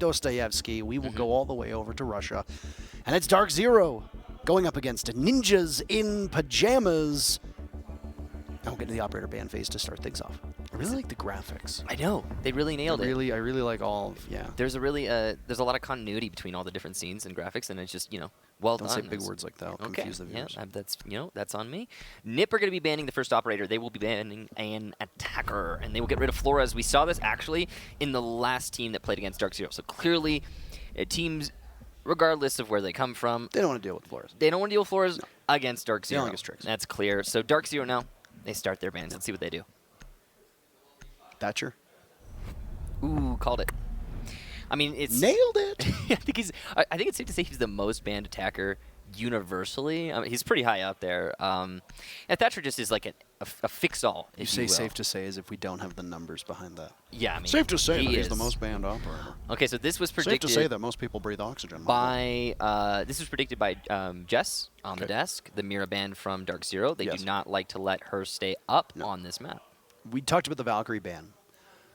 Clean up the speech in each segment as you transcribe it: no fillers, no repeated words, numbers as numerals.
Dostoevsky, we will go all the way over to Russia. And it's DarkZero going up against ninjas in pajamas. And we'll get to the operator ban phase to start things off. I really like the graphics. I know. They really nailed it. I really like all of, There's a lot of continuity between all the different scenes and graphics, and it's just, well done. Don't say big words like that. I'll confuse the viewers. Yeah, that's on me. NIP are going to be banning the first operator. They will be banning an attacker, and they will get rid of Flores. We saw this actually in the last team that played against DarkZero. So clearly, teams, regardless of where they come from, they don't want to deal with Flores. They don't want to deal with Flores against DarkZero. They don't like his tricks. That's clear. So DarkZero now, they start their bans. Let's see what they do. Thatcher. Ooh, called it. I mean, it's nailed it. I think it's safe to say he's the most banned attacker universally. I mean, he's pretty high up there. And Thatcher just is like a fix-all. You say safe to say as if we don't have the numbers behind that. Yeah, I mean, safe to say that he's the most banned operator. Okay, so this was predicted. Safe to say that most people breathe oxygen. This was predicted by Jess on the desk, the Mira ban from DarkZero. They do not like to let her stay up on this map. We talked about the Valkyrie ban.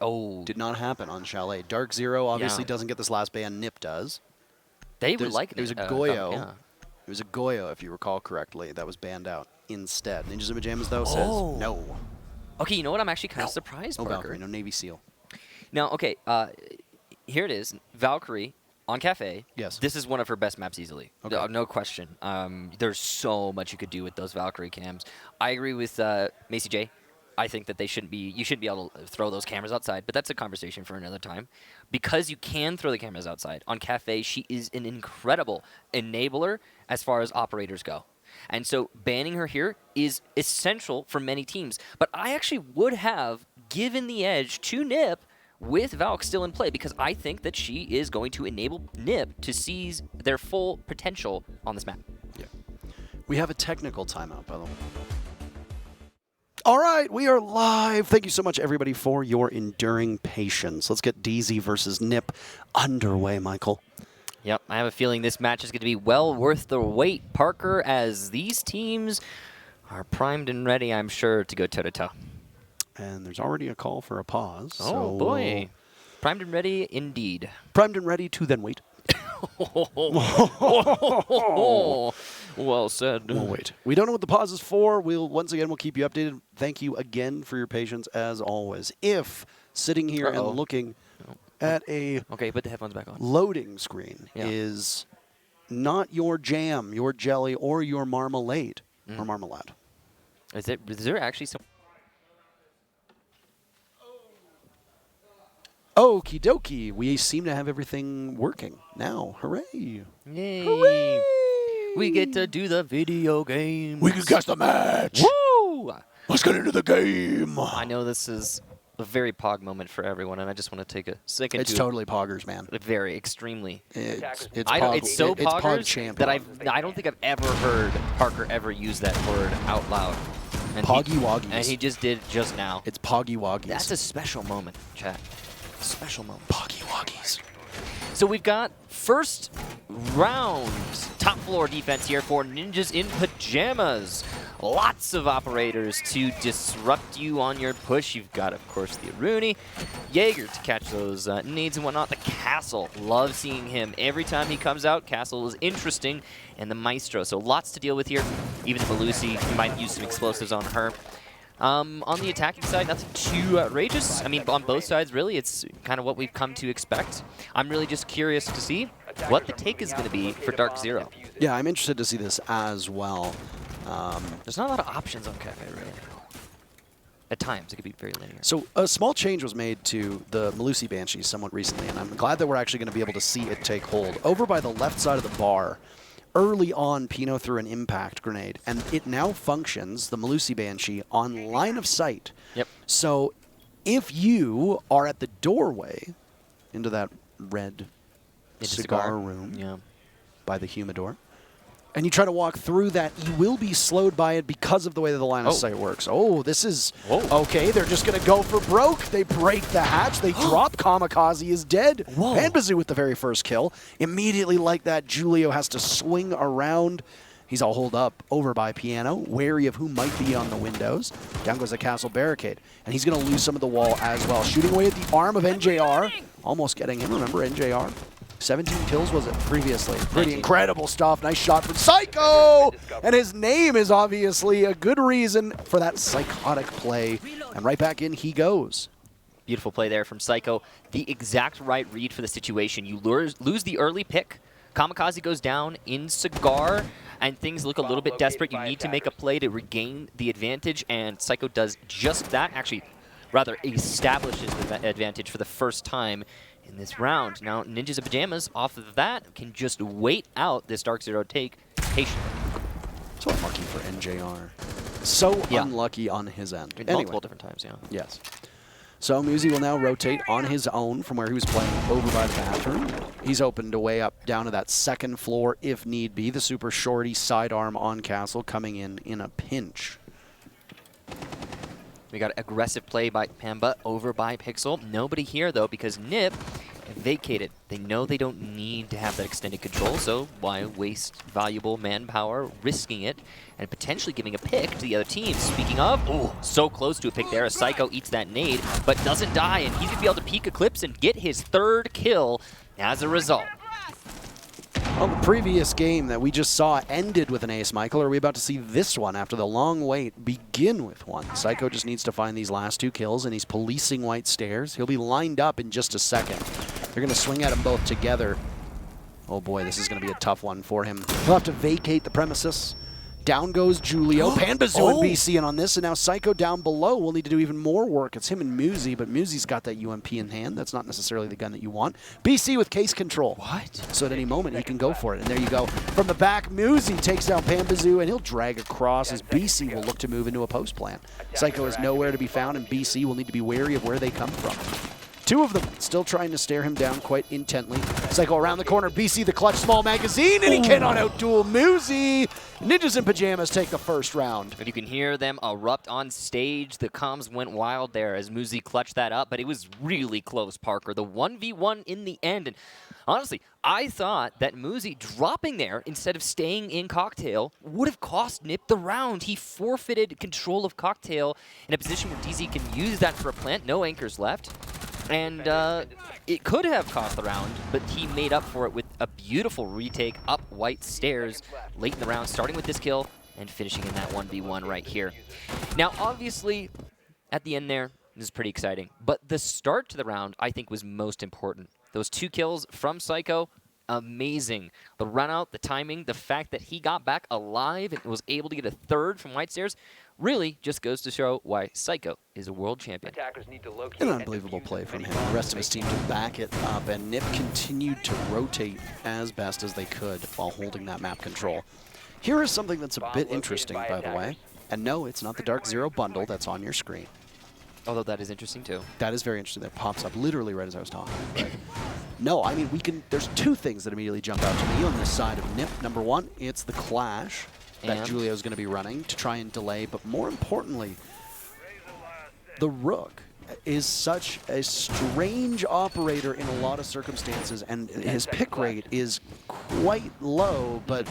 Oh. Did not happen on Chalet. DarkZero obviously doesn't get this last ban. NIP does. They would like it. There was a Goyo. It was a Goyo, if you recall correctly, that was banned out instead. Ninjas in Pajamas, though, says no. Okay, you know what? I'm actually kind of surprised, Parker. No Valkyrie, no Navy SEAL. Now, okay, here it is. Valkyrie on Cafe. Yes. This is one of her best maps easily. Okay. No question. There's so much you could do with those Valkyrie cams. I agree with Macy J. I think that you shouldn't be able to throw those cameras outside, but that's a conversation for another time. Because you can throw the cameras outside, on Cafe, she is an incredible enabler as far as operators go. And so banning her here is essential for many teams. But I actually would have given the edge to NIP with Valk still in play, because I think that she is going to enable NIP to seize their full potential on this map. Yeah. We have a technical timeout, by the way. All right, we are live. Thank you so much, everybody, for your enduring patience. Let's get DZ versus NIP underway, Michael. Yep, I have a feeling this match is going to be well worth the wait, Parker, as these teams are primed and ready, I'm sure, to go toe-to-toe. And there's already a call for a pause. Oh, boy. Primed and ready, indeed. Primed and ready to then wait. Well said. We'll wait. We don't know what the pause is for. We'll keep you updated. Thank you again for your patience, as always. If sitting here and looking at a put the headphones back on. Loading screen is not your jam, your jelly, or your marmalade or marmalade. Is there actually some? Okie dokie. We seem to have everything working now. Hooray. Yay. Hooray. We get to do the video game. We can catch the match. Woo! Let's get into the game. I know this is a very pog moment for everyone, and I just want to take a second. It's totally poggers, man. Very, extremely. It's so poggers that I don't think I've ever heard Parker ever use that word out loud. And Poggy-woggies. And he just did just now. It's poggy-woggies. That's a special moment, chat. Special moment. Poggy-woggies. So we've got first round top floor defense here for Ninjas in Pajamas. Lots of operators to disrupt you on your push. You've got, of course, the Rooney, Jaeger to catch those nades and whatnot. The Castle, love seeing him. Every time he comes out, Castle is interesting. And the Maestro, so lots to deal with here. Even the Melusi, you might use some explosives on her. On the attacking side, nothing too outrageous. I mean, on both sides, really, it's kind of what we've come to expect. I'm really just curious to see what the take is going to be for DarkZero. Yeah, I'm interested to see this as well. There's not a lot of options on Cafe, really. At times, it could be very linear. So a small change was made to the Melusi Banshee somewhat recently, and I'm glad that we're actually going to be able to see it take hold. Over by the left side of the bar, early on, Pino threw an impact grenade, and it now functions, the Melusi Banshee, on line of sight. Yep. So if you are at the doorway into that red cigar room by the humidor, and you try to walk through that, you will be slowed by it because of the way that the line of sight works. Oh, this is... Okay, they're just going to go for broke. They break the hatch. They drop. Kamikaze is dead. Panbazou with the very first kill. Immediately like that, Julio has to swing around. He's all holed up over by Piano, wary of who might be on the windows. Down goes the Castle barricade. And he's going to lose some of the wall as well. Shooting away at the arm of NJR almost getting him. Remember NJR? 17 kills was it previously? Pretty incredible stuff. Nice shot from Psycho! And his name is obviously a good reason for that psychotic play. And right back in he goes. Beautiful play there from Psycho. The exact right read for the situation. You lose the early pick. Kamikaze goes down in Cigar, and things look a little bit desperate. You need to make a play to regain the advantage, and Psycho does just that. Actually, rather establishes the advantage for the first time in this round. Now, Ninjas in Pyjamas, off of that, can just wait out this DarkZone take patiently. So unlucky for NJR. So unlucky on his end. Multiple different times, yeah. Yes. So Muzi will now rotate on his own from where he was playing over by the bathroom. He's opened a way up down to that second floor if need be. The super shorty sidearm on Castle coming in a pinch. We got aggressive play by Pamba over by Pixel. Nobody here, though, because NIP vacated. They know they don't need to have that extended control, so why waste valuable manpower, risking it, and potentially giving a pick to the other team. Speaking of, oh, so close to a pick there as Psycho eats that nade, but doesn't die, and he's going to be able to peek Eclipse and get his third kill as a result. Well, the previous game that we just saw ended with an ace, Michael. Are we about to see this one, after the long wait, begin with one? Psycho just needs to find these last 2 kills, and he's policing White Stairs. He'll be lined up in just a second. They're going to swing at him both together. Oh boy, this is going to be a tough one for him. He'll have to vacate the premises. Down goes Julio. Panbazou and BC in on this, and now Psycho down below will need to do even more work. It's him and Muzi, but Muzi's got that UMP in hand. That's not necessarily the gun that you want. BC with case control. What? So at any moment, he can go for it. And there you go. From the back, Muzi takes down Panbazou, and he'll drag across as BC will look to move into a post plant. Psycho is nowhere to be found, and BC will need to be wary of where they come from. 2 of them still trying to stare him down quite intently. Psycho around the corner, BC the clutch small magazine, and he cannot outduel Muzi. Ninjas in Pyjamas take the first round. And you can hear them erupt on stage. The comms went wild there as Muzi clutched that up, but it was really close, Parker. The 1v1 in the end. And honestly, I thought that Muzi dropping there instead of staying in Cocktail would have cost NIP the round. He forfeited control of Cocktail in a position where DZ can use that for a plant. No anchors left. And it could have cost the round, but he made up for it with a beautiful retake up White Stairs late in the round, starting with this kill and finishing in that 1v1 right here. Now, obviously, at the end there, this is pretty exciting. But the start to the round, I think, was most important. Those 2 kills from Psycho, amazing. The run out, the timing, the fact that he got back alive and was able to get a third from White Stairs really just goes to show why Psycho is a world champion. An unbelievable play from him. The rest of his team to back it up, and NIP continued to rotate as best as they could while holding that map control. Here is something that's a bit interesting, by the way. And no, it's not the DarkZone bundle that's on your screen. Although that is interesting, too. That is very interesting. That pops up literally right as I was talking. Right? No, I mean, there's 2 things that immediately jump out to me on this side of NIP. Number 1, it's the clash that Julio's going to be running to try and delay, but more importantly, the Rook is such a strange operator in a lot of circumstances, and his pick rate is quite low, but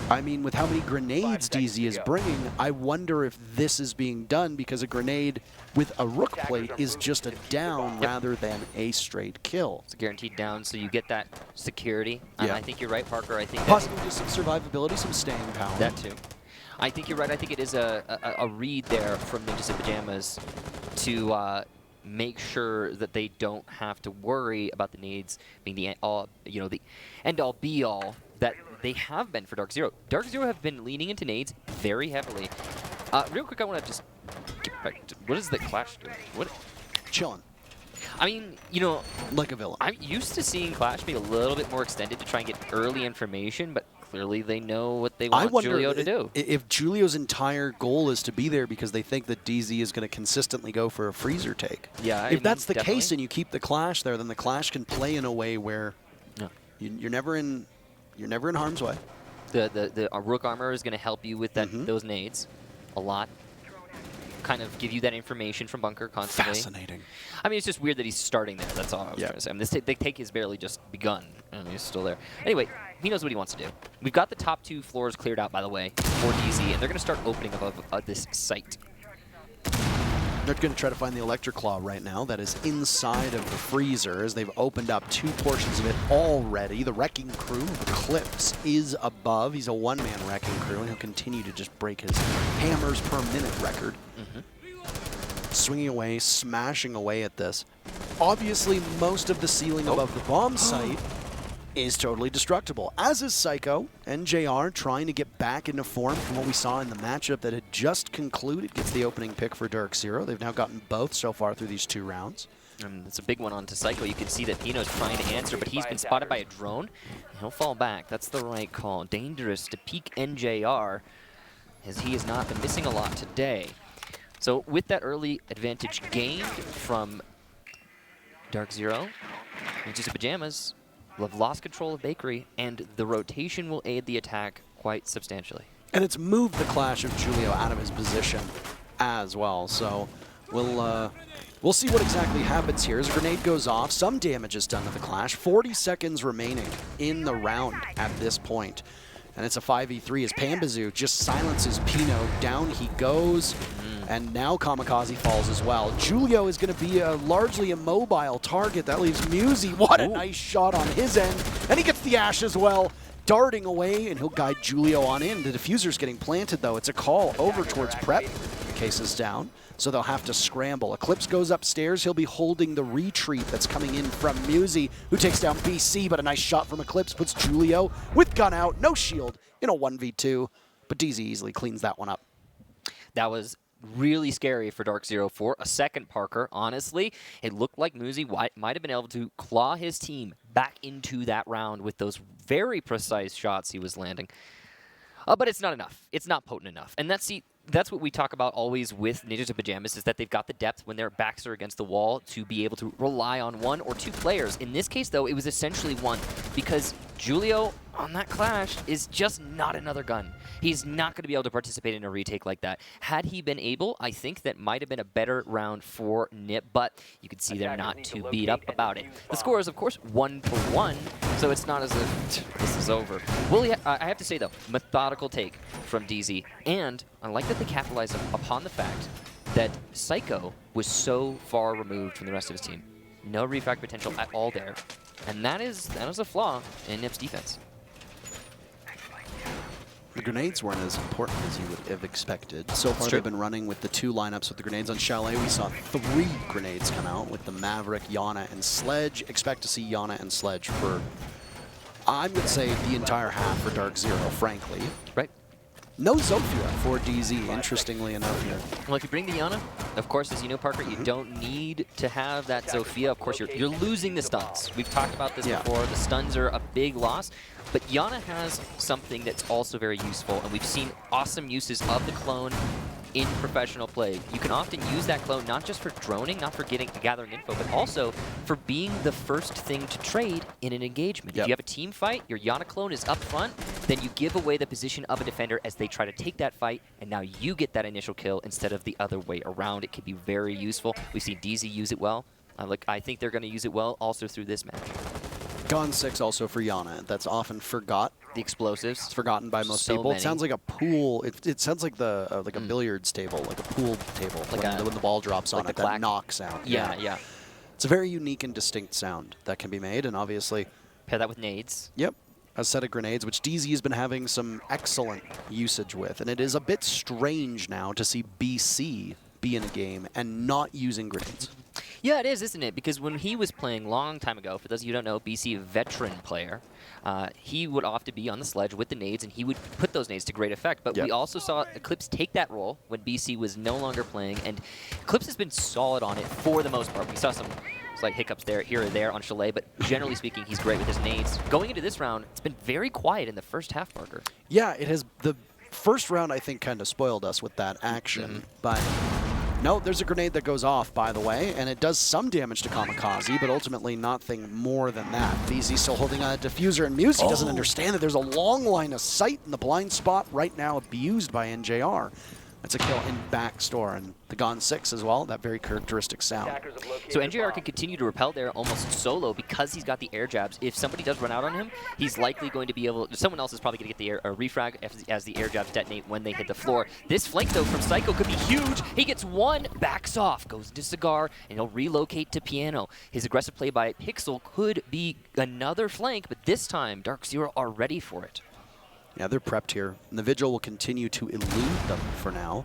I mean, with how many grenades DZ is bringing, I wonder if this is being done because a grenade with a Rook plate is just a down rather than a straight kill. It's a guaranteed down, so you get that security. And I think you're right, Parker. I think possibly just some survivability, some staying power. That too. I think you're right. I think it is a read there from Ninjas in Pyjamas to make sure that they don't have to worry about the nades being the the end-all be-all that they have been for DarkZone. DarkZone have been leaning into nades very heavily. Real quick, I want to just get back to, what does the Clash do? What? Chilling. I mean, you know, like a villain. I'm used to seeing Clash be a little bit more extended to try and get early information, but clearly they know what they want Julio to do. If Julio's entire goal is to be there because they think that DZ is going to consistently go for a freezer take. Yeah, if that's the case and you keep the Clash there, then the Clash can play in a way where you're never in harm's way. The Rook armor is going to help you with that those nades a lot. Kind of give you that information from bunker constantly. Fascinating. I mean, it's just weird that he's starting there. That's all I was trying to say. I mean, the take has barely just begun, and he's still there. Anyway, he knows what he wants to do. We've got the top 2 floors cleared out, by the way, for DZ, and they're going to start opening above this site. They're going to try to find the Electric Claw right now. That is inside of the freezer as they've opened up 2 portions of it already. The Wrecking Crew, Eclipse, is above. He's a one-man Wrecking Crew, and he'll continue to just break his hammers per minute record. Swinging away, smashing away at this. Obviously, most of the ceiling above the bomb site is totally destructible, as is Psycho. NJR trying to get back into form from what we saw in the matchup that had just concluded. Gets the opening pick for DarkZero. They've now gotten both so far through these 2 rounds. It's a big one onto Psycho. You can see that Pino's trying to answer, but he's been spotted by a drone. He'll fall back. That's the right call. Dangerous to peek NJR, as he has not been missing a lot today. So with that early advantage gained from DarkZero, Pyjamas will have lost control of Bakery, and the rotation will aid the attack quite substantially. And it's moved the Clash of Julio out of his position as well. So we'll see what exactly happens here. As a grenade goes off, some damage is done to the Clash. 40 seconds remaining in the round at this point. And it's a 5v3 as Panbazou just silences Pino. Down he goes. And now Kamikaze falls as well. Julio is going to be largely a mobile target. That leaves Muzi. What a nice shot on his end. And he gets the Ash as well. Darting away, and he'll guide Julio on in. The diffuser's getting planted, though. It's a call over towards Prep. Case is down, so they'll have to scramble. Eclipse goes upstairs. He'll be holding the retreat that's coming in from Muzi, who takes down BC, but a nice shot from Eclipse puts Julio with gun out, no shield, in a 1v2. But DZ easily cleans that one up. That was really scary for DarkZero for a second Parker. Honestly, it looked like Muzi might have been able to claw his team back into that round with those very precise shots he was landing. But it's not enough. It's not potent enough. And that's what we talk about always with Pyjamas, is that they've got the depth when their backs are against the wall to be able to rely on 1 or 2 players. In this case, though, it was essentially 1, because Julio on that Clash is just not another gun. He's not going to be able to participate in a retake like that. Had he been able, I think that might have been a better round for NIP, but you can see they're not too beat up about it. The score is, of course, 1-1, so it's not as if this is over. I have to say, though, methodical take from DZ, and I like that they capitalized upon the fact that Psycho was so far removed from the rest of his team. No refrag potential at all there, and that is a flaw in NIP's defense. The grenades weren't as important as you would have expected. So far, they've been running with the 2 lineups with the grenades. On Chalet, we saw 3 grenades come out with the Maverick, Yana, and Sledge. Expect to see Yana and Sledge for, I would say, the entire half for DarkZero, frankly. Right. No Zofia for DZ, interestingly enough here. Well, if you bring the Yana, of course, as you know, Parker, you don't need to have that Zofia. Of course, you're losing the stuns. We've talked about this before. The stuns are a big loss. But Yana has something that's also very useful, and we've seen awesome uses of the clone in professional play. You can often use that clone not just for droning, not for gathering info, but also for being the first thing to trade in an engagement. If you have a team fight, your Yana clone is up front, then you give away the position of a defender as they try to take that fight, and now you get that initial kill instead of the other way around. It can be very useful. We've seen DZ use it well. I think they're going to use it well also through this match. Gone 6 also for Yana. That's often forgot. The explosives. It's forgotten by most people. It sounds like a pool. It sounds like a billiards table, like a pool table, like when the ball drops on it, that knock sound. Yeah. It's a very unique and distinct sound that can be made, and obviously pair that with nades. Yep. A set of grenades, which DZ has been having some excellent usage with. And it is a bit strange now to see BC be in a game and not using grenades. Yeah, it is, isn't it? Because when he was playing a long time ago, for those of you who don't know, BC, a veteran player, he would often be on the sledge with the nades, and he would put those nades to great effect. But we also saw Eclipse take that role when BC was no longer playing, and Eclipse has been solid on it for the most part. We saw some slight hiccups here or there on Chalet, but generally speaking, he's great with his nades. Going into this round, it's been very quiet in the first half, Parker. Yeah, it has. The first round, I think, kind of spoiled us with that action, but no, there's a grenade that goes off, by the way, and it does some damage to Kamikaze, but ultimately nothing more than that. BZ still holding on a diffuser, and Muzi doesn't understand that there's a long line of sight in the blind spot right now abused by NJR. That's a kill in backstore, and the Gone 6 as well, that very characteristic sound. So NJR can continue to repel there almost solo because he's got the air jabs. If somebody does run out on him, he's likely going to be able, someone else is probably going to get the air, refrag as the air jabs detonate when they hit the floor. This flank though from Psycho could be huge. He gets one, backs off, goes into Cigar, and he'll relocate to Piano. His aggressive play by Pixel could be another flank, but this time Dark Zero are ready for it. Yeah, they're prepped here. And the Vigil will continue to elude them for now.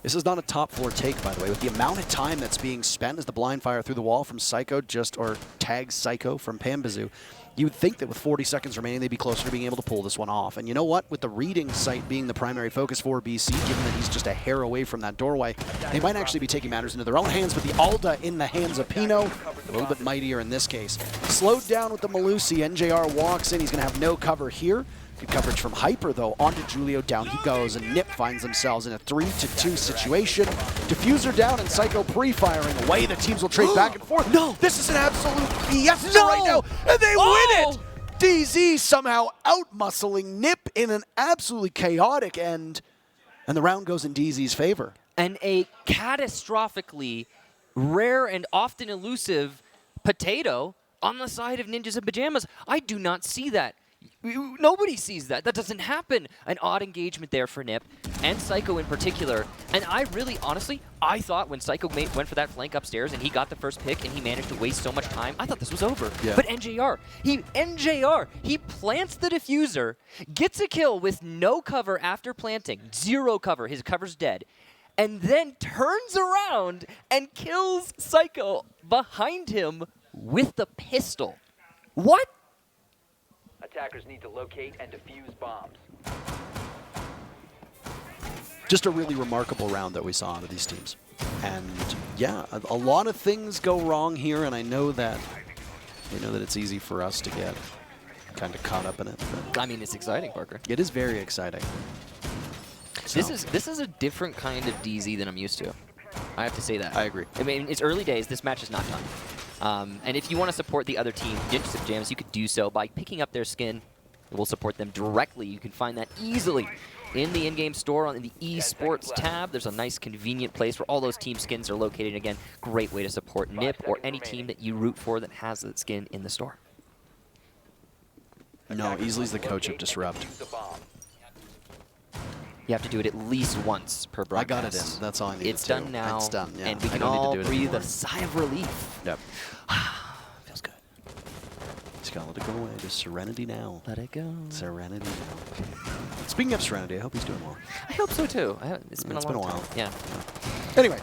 This is not a top floor take, by the way. With the amount of time that's being spent as the blind fire through the wall from Psycho, or tags Psycho from Panbazou, you would think that with 40 seconds remaining, they'd be closer to being able to pull this one off. And you know what? With the reading site being the primary focus for BC, given that he's just a hair away from that doorway, they might actually be taking matters into their own hands, but the Alda in the hands of Pino, a little bit mightier in this case. Slowed down with the Melusi, NJR walks in, he's going to have no cover here. Good coverage from Hyper, though. Onto Julio, down he goes, and NIP finds themselves in a 3-2 situation. Diffuser down, and Psycho pre-firing away. The teams will trade back and forth. No! This is an absolute fiesta right now, and they win it! DZ somehow out-muscling NIP in an absolutely chaotic end, and the round goes in DZ's favor. And a catastrophically rare and often elusive potato on the side of Ninjas in Pyjamas. I do not see that. Nobody sees that. That doesn't happen. An odd engagement there for NIP and Psycho in particular. And I really, honestly, I thought when Psycho went for that flank upstairs and he got the first pick and he managed to waste so much time, I thought this was over. Yeah. But NJR, he plants the diffuser, gets a kill with no cover after planting, 0 cover, his cover's dead, and then turns around and kills Psycho behind him with the pistol. What? Attackers need to locate and defuse bombs. Just a really remarkable round that we saw out of these teams. And yeah, a lot of things go wrong here, and I know that it's easy for us to get kind of caught up in it. But I mean, it's exciting, Parker. it is very exciting. So, This is a different kind of DZ than I'm used to. I have to say that. I agree. I mean, it's early days. This match is not done. And if you want to support the other team, Ninjas in Pyjamas, you could do so by picking up their skin. It will support them directly. You can find that easily in the in-game store on the eSports tab. There's a nice, convenient place where all those team skins are located. Again, great way to support NIP or any team that you root for that has that skin in the store. No, Easley's the coach of Disrupt. You have to do it at least once per broadcast. I got it in. That's all I needed. It's done now. It's done, yeah. And we I can don't all need to do it breathe anymore. a sigh of relief. Yep. Feels good. Just gotta let it go away. Just serenity now. Let it go. Serenity now. Speaking of Serenity, I hope he's doing well. I hope so too. It's been a long while. time. Yeah. Anyway,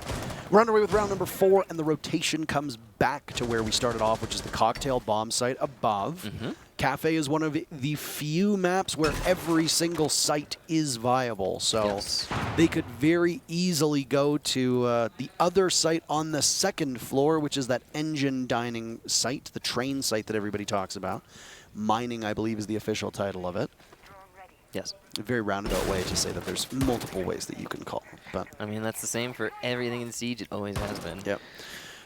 we're underway with round number 4, and the rotation comes back to where we started off, which is the cocktail bomb site above. Cafe is one of the few maps where every single site is viable, so they could very easily go to the other site on the 2nd floor, which is that engine dining site, the train site that everybody talks about. Mining, I believe, is the official title of it. Yes. A very roundabout way to say that there's multiple ways that you can call it. But I mean, that's the same for everything in Siege. It always has been. yep.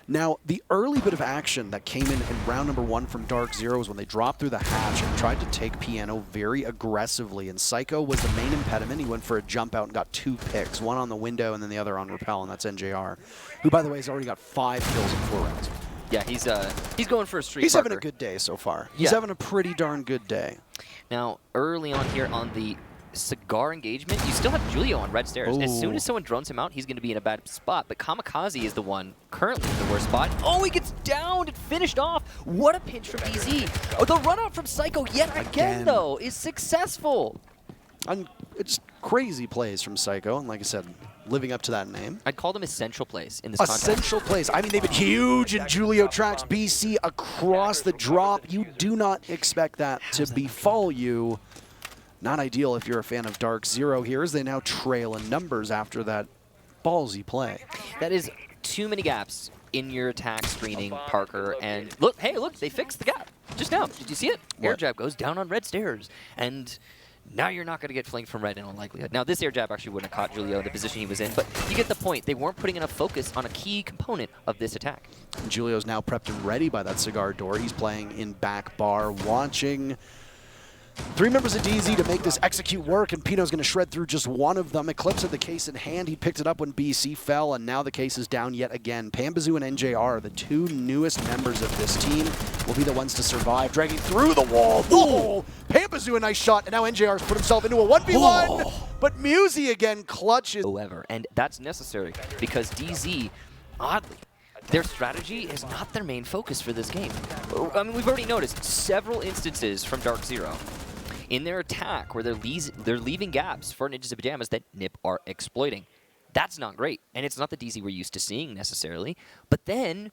Now, the early bit of action that came in round number 1 from Dark Zero was when they dropped through the hatch and tried to take Piano very aggressively, and Psycho was the main impediment. He went for a jump out and got 2 picks, one on the window and then the other on Repel, and that's NJR, who, by the way, has already got 5 kills in 4 rounds. Yeah, he's going for a streak. He's having a good day so far. He's having a pretty darn good day. Now, early on here on the Cigar engagement, you still have Julio on red stairs. As soon as someone drones him out, he's going to be in a bad spot, but Kamikaze is the one currently in the worst spot. Oh, he gets downed and finished off. What a pinch from DZ. Oh, the run out from Psycho yet again, though, is successful. It's crazy plays from Psycho, and like I said, living up to that name. I'd call them essential plays in this contest. Essential plays. I mean, they've been huge, and Julio tracks BC across the drop. You do not expect that to befall you. Not ideal if you're a fan of Dark Zero here, as they now trail in numbers after that ballsy play. That is too many gaps in your attack screening, Parker. And look, hey, look, they fixed the gap just now. Did you see it? Air jab goes down on red stairs. And now you're not going to get flanked from red in all likelihood. Now, this air jab actually wouldn't have caught Julio in the position he was in, but you get the point. They weren't putting enough focus on a key component of this attack. Julio's now prepped and ready by that cigar door. He's playing in back bar, watching 3 members of DZ to make this execute work, and Pino's going to shred through just one of them. Eclipse had the case in hand. He picked it up when BC fell, and now the case is down yet again. Panbazou and NJR, the 2 newest members of this team, will be the ones to survive, dragging through the wall. Oh! Panbazou, a nice shot, and now NJR's put himself into a 1v1, but Muzi again clutches. However, and that's necessary because DZ, oddly, their strategy is not their main focus for this game. I mean, we've already noticed several instances from Dark Zero in their attack where they're leaving gaps for Ninjas in Pyjamas that NIP are exploiting. That's not great, and it's not the DZ we're used to seeing necessarily. But then,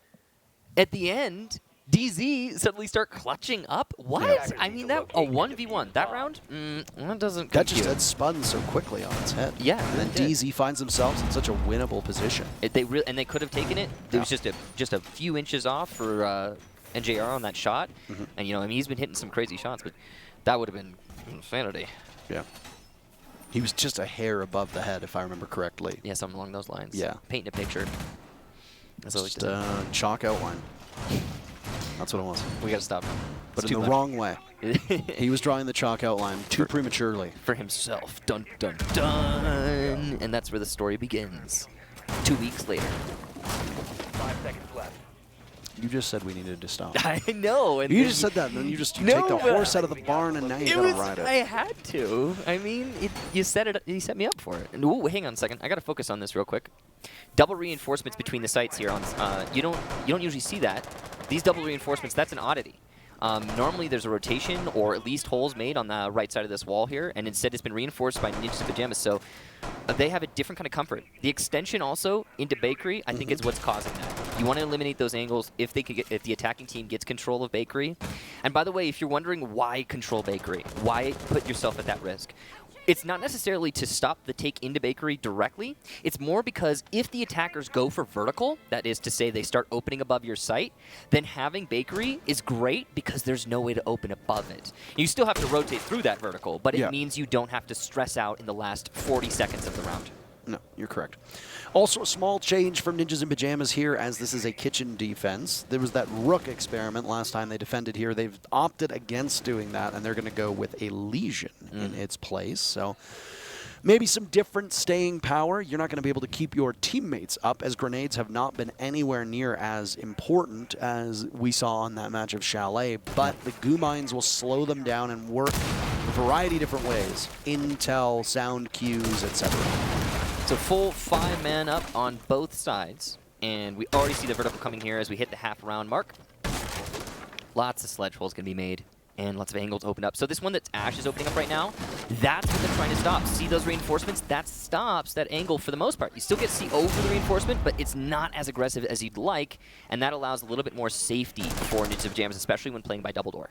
at the end, DZ suddenly start clutching up. What? Yeah. I mean, that a 1v1 that round? That doesn't. That just had spun so quickly on its head. Yeah, and then DZ finds themselves in such a winnable position. And they could have taken it. It was just a few inches off for NJR on that shot. And you know, I mean, he's been hitting some crazy shots, but that would have been insanity. Yeah. He was just a hair above the head, if I remember correctly. Yeah, something along those lines. Yeah. Painting a picture. That's just a chalk outline. That's what it was. We gotta stop him. But in the wrong way. He was drawing the chalk outline too prematurely. For himself. Dun, dun, dun. And that's where the story begins. 2 weeks later. 5 seconds left. You just said we needed to stop. I know. And you just said that, and then you take the horse out of the barn, and now you gotta ride it. I had to. I mean, you set me up for it. And ooh, hang on a second. I gotta focus on this real quick. Double reinforcements between the sites here. You don't usually see that. These double reinforcements, that's an oddity. Normally there's a rotation or at least holes made on the right side of this wall here, and instead it's been reinforced by Ninjas in Pyjamas, so they have a different kind of comfort. The extension also into Bakery, I think is what's causing that. You want to eliminate those angles if the attacking team gets control of Bakery. And by the way, if you're wondering why control Bakery, why put yourself at that risk, it's not necessarily to stop the take into Bakery directly. It's more because if the attackers go for vertical, that is to say they start opening above your site, then having Bakery is great because there's no way to open above it. You still have to rotate through that vertical, but it means you don't have to stress out in the last 40 seconds of the round. No, you're correct. Also, a small change from Ninjas in Pyjamas here, as this is a kitchen defense. There was that Rook experiment last time they defended here. They've opted against doing that, and they're going to go with a Legion in its place. So maybe some different staying power. You're not going to be able to keep your teammates up, as grenades have not been anywhere near as important as we saw on that match of Chalet. But the goo mines will slow them down and work a variety of different ways. Intel, sound cues, etc. So full 5-man up on both sides, and we already see the vertical coming here as we hit the half-round mark. Lots of sledge holes going to be made, and lots of angles open up. So this one that Ash is opening up right now, that's what they're trying to stop. See those reinforcements? That stops that angle for the most part. You still get to see over the reinforcement, but it's not as aggressive as you'd like, and that allows a little bit more safety for Ninjas in Pyjamas, especially when playing by double door.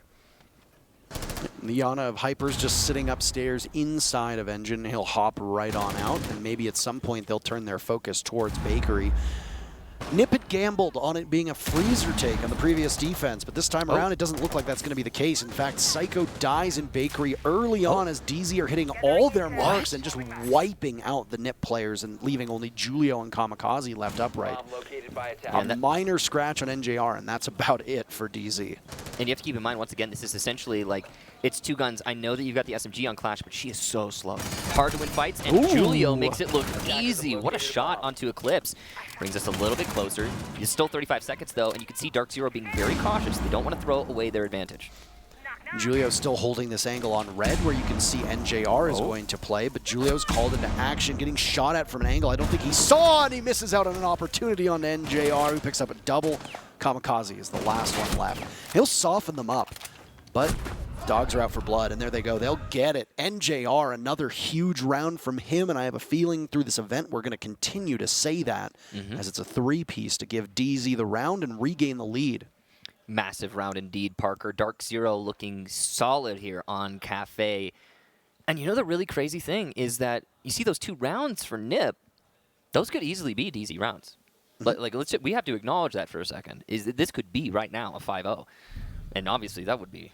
The Yana of Hyper's just sitting upstairs inside of Engine. He'll hop right on out, and maybe at some point they'll turn their focus towards Bakery. NIP had gambled on it being a freezer take on the previous defense, but this time around it doesn't look like that's going to be the case. In fact, Psycho dies in Bakery early on as DZ are hitting all their marks and just wiping out the NIP players and leaving only Julio and Kamikaze left upright. A minor scratch on NJR, and that's about it for DZ. And you have to keep in mind, once again, this is essentially like, it's 2 guns. I know that you've got the SMG on Clash, but she is so slow. Hard to win fights, and Julio makes it look easy. What a shot onto Eclipse. Brings us a little bit closer. It's still 35 seconds, though, and you can see Dark Zero being very cautious. They don't want to throw away their advantage. Julio's still holding this angle on red, where you can see NJR is going to play, but Julio's called into action, getting shot at from an angle I don't think he saw, and he misses out on an opportunity on NJR, who picks up a double. Kamikaze is the last one left. He'll soften them up, but dogs are out for blood, and there they go. They'll get it. NJR, another huge round from him, and I have a feeling through this event we're going to continue to say that, as it's a 3-piece to give DZ the round and regain the lead. Massive round indeed, Parker. Dark Zero looking solid here on Cafe. And you know the really crazy thing is that you see those 2 rounds for NIP, those could easily be DZ rounds. But like, we have to acknowledge that for a second. Is that this could be right now a 5-0. And obviously that would be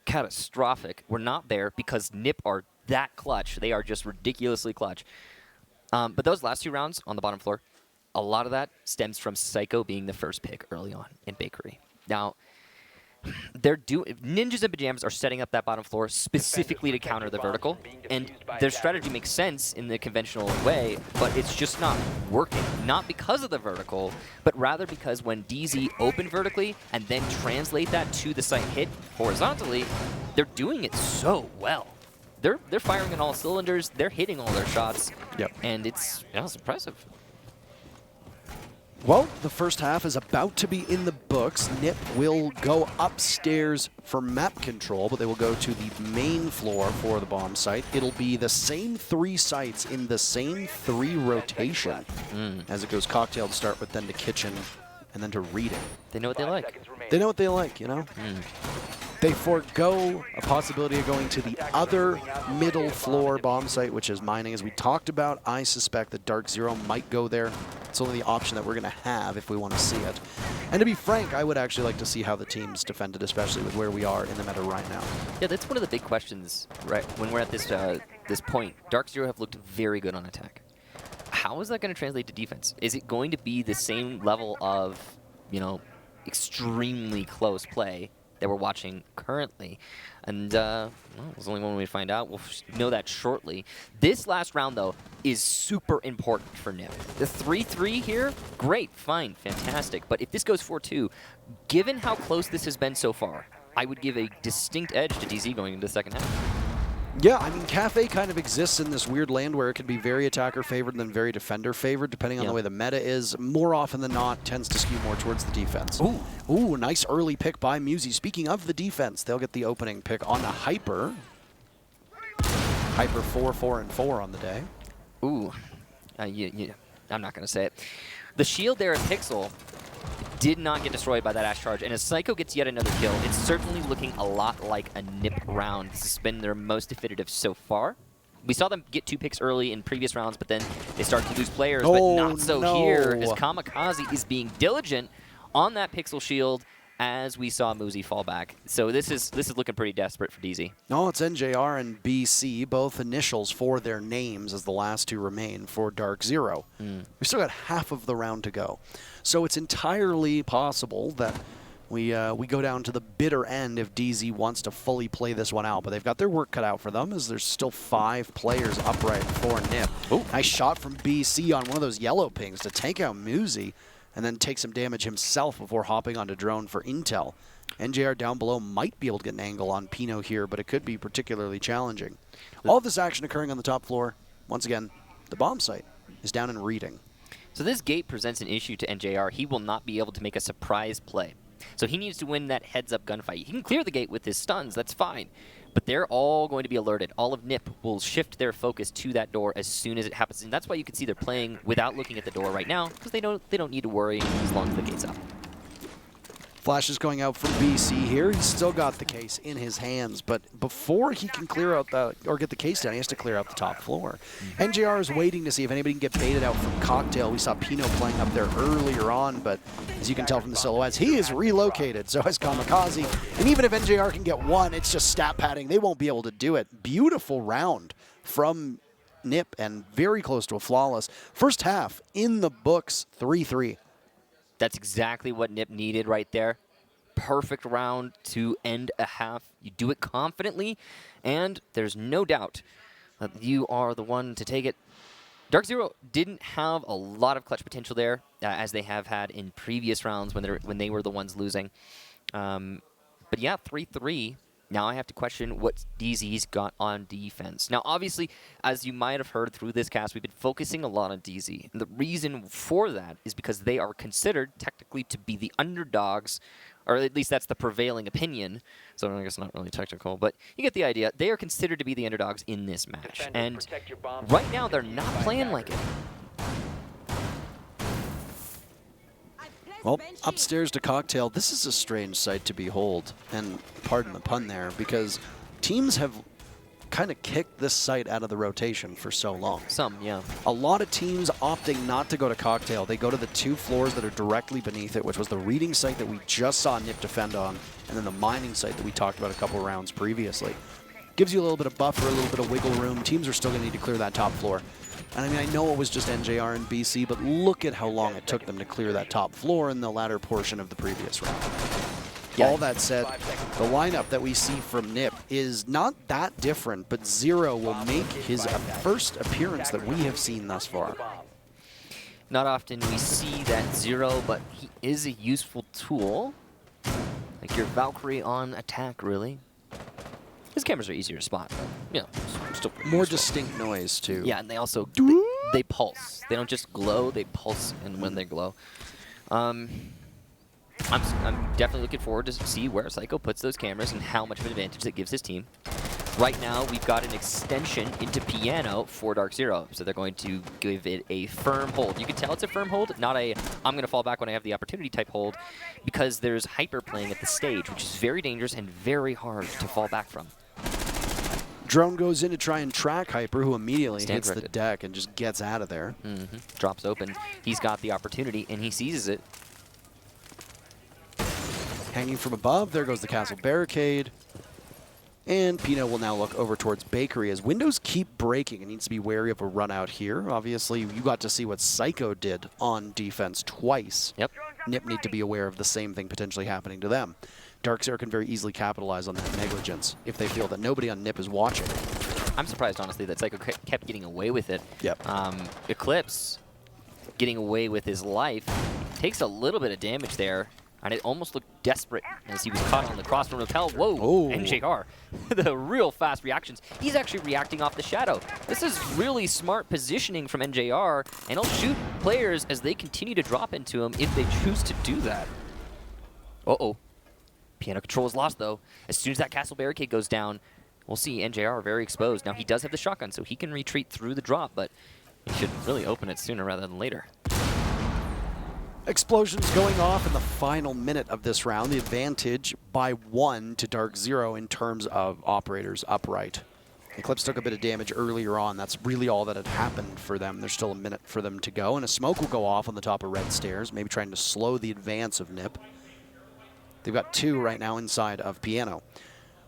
catastrophic. We're not there because NIP are that clutch. They are just ridiculously clutch. But those last 2 rounds on the bottom floor, a lot of that stems from Psycho being the first pick early on in Bakery. Now, they're Ninjas and Pyjamas are setting up that bottom floor specifically to counter the vertical, and their strategy makes sense in the conventional way, but it's just not working. Not because of the vertical, but rather because when DZ open vertically and then translate that to the site hit horizontally, they're doing it so well. They're firing on all cylinders, they're hitting all their shots, and it's impressive. Well, the first half is about to be in the books. NIP will go upstairs for map control, but they will go to the main floor for the bomb site. It'll be the same 3 sites in the same 3 rotation as it goes cocktail to start with, then to kitchen, and then to reading. They know what they like. They know what they like, you know? They forego a possibility of going to the other middle floor bomb site, which is mining. As we talked about, I suspect that DarkZone might go there. It's only the option that we're going to have if we want to see it. And to be frank, I would actually like to see how the team's defended, especially with where we are in the meta right now. Yeah, that's one of the big questions, right? When we're at this this point, DarkZone have looked very good on attack. How is that going to translate to defense? Is it going to be the same level of, you know, extremely close play that we're watching currently? And well, there's only one way to find out. We'll know that shortly. This last round, though, is super important for NIP. The 3-3 here, great, fine, fantastic. But if this goes 4-2, given how close this has been so far, I would give a distinct edge to DZ going into the second half. Yeah, I mean, Cafe kind of exists in this weird land where it can be very attacker-favored and then very defender-favored, depending on the way the meta is. More often than not, tends to skew more towards the defense. Ooh, nice early pick by Muzi. Speaking of the defense, they'll get the opening pick on the Hyper. Hyper 4-4-4 on the day. Ooh, yeah, I'm not going to say it. The shield there at Pixel did not get destroyed by that Ash charge, and as Psycho gets yet another kill, it's certainly looking a lot like a NIP round. This has been their most definitive so far. We saw them get 2 picks early in previous rounds, but then they start to lose players, but not so here, as Kamikaze is being diligent on that Pixel shield as we saw Muzi fall back. So this is looking pretty desperate for DZ. No, it's NJR and BC, both initials for their names as the last 2 remain for DarkZone. We've still got half of the round to go. So it's entirely possible that we go down to the bitter end if DZ wants to fully play this one out. But they've got their work cut out for them as there's still 5 players upright for NIP. Ooh. Nice shot from BC on one of those yellow pings to take out Muzi and then take some damage himself before hopping onto drone for intel. NJR down below might be able to get an angle on Pino here, but it could be particularly challenging. All of this action occurring on the top floor. Once again, the bomb site is down in reading. So this gate presents an issue to NJR. He will not be able to make a surprise play. So he needs to win that heads-up gunfight. He can clear the gate with his stuns, that's fine. But they're all going to be alerted. All of NIP will shift their focus to that door as soon as it happens. And that's why you can see they're playing without looking at the door right now, because they don't need to worry as long as the gate's up. Flash is going out from BC here. He's still got the case in his hands, but before he can clear out or get the case down, he has to clear out the top floor. NJR is waiting to see if anybody can get baited out from Cocktail. We saw Pino playing up there earlier on, but as you can tell from the silhouettes, he is relocated. So has Kamikaze. And even if NJR can get one, it's just stat padding. They won't be able to do it. Beautiful round from NIP and very close to a flawless. First half in the books, 3-3. That's exactly what NIP needed right there. Perfect round to end a half. You do it confidently, and there's no doubt that you are the one to take it. DarkZone didn't have a lot of clutch potential there, as they have had in previous rounds when they were the ones losing. But yeah, 3-3. Now I have to question what DZ's got on defense. Now, obviously, as you might have heard through this cast, we've been focusing a lot on DZ. And the reason for that is because they are considered technically to be the underdogs, or at least that's the prevailing opinion. So I guess not really technical, but you get the idea. They are considered to be the underdogs in this match. And right now, they're not playing like it. Well, upstairs to Cocktail, this is a strange sight to behold, and pardon the pun there, because teams have kind of kicked this site out of the rotation for so long. Some, yeah. A lot of teams opting not to go to Cocktail. They go to the 2 floors that are directly beneath it, which was the reading site that we just saw NIP defend on, and then the mining site that we talked about a couple rounds previously. Gives you a little bit of buffer, a little bit of wiggle room. Teams are still going to need to clear that top floor. And I mean, I know it was just NJR and BC, but look at how long it took them to clear that top floor in the latter portion of the previous round. All that said, the lineup that we see from NiP is not that different, but Zero will make his first appearance that we have seen thus far. Not often we see that Zero, but he is a useful tool. Like your Valkyrie on attack, really. His cameras are easier to spot, but, you know, still More useful. distinct noise, too. Yeah, and they also, they pulse. They don't just glow, they pulse and when they glow. I'm definitely looking forward to see where Psycho puts those cameras and how much of an advantage that gives his team. Right now, we've got an extension into piano for Dark Zero, so they're going to give it a firm hold. You can tell it's a firm hold, not a I'm going to fall back when I have the opportunity type hold, because there's Hyper playing at the stage, which is very dangerous and very hard to fall back from. Drone goes in to try and track Hyper, who immediately Stand hits the corrected. deck and just gets out of there. Drops open. He's got the opportunity, and he seizes it. Hanging from above, there goes the castle barricade. And Pino will now look over towards Bakery as windows keep breaking. It needs to be wary of a run out here. Obviously, you got to see what Psycho did on defense twice. Yep. NiP need to be aware of the same thing potentially happening to them. Dark Zero can very easily capitalize on that negligence if they feel that nobody on NiP is watching. I'm surprised, honestly, that Psycho kept getting away with it. Yep. Eclipse, getting away with his life, takes a little bit of damage there. And it almost looked desperate as he was caught on the cross from rappel. Whoa, NJR. The real fast reactions. He's actually reacting off the shadow. This is really smart positioning from NJR, and he'll shoot players as they continue to drop into him if they choose to do that. Uh-oh. Piano control is lost, though. As soon as that castle barricade goes down, we'll see NJR very exposed. Now, he does have the shotgun, so he can retreat through the drop, but he should really open it sooner rather than later. Explosions going off in the final minute of this round. The advantage by 1 to Dark Zero in terms of operators upright. Eclipse took a bit of damage earlier on. That's really all that had happened for them. There's still a minute for them to go, and a smoke will go off on the top of red stairs, maybe trying to slow the advance of NiP. They've got 2 right now inside of Piano.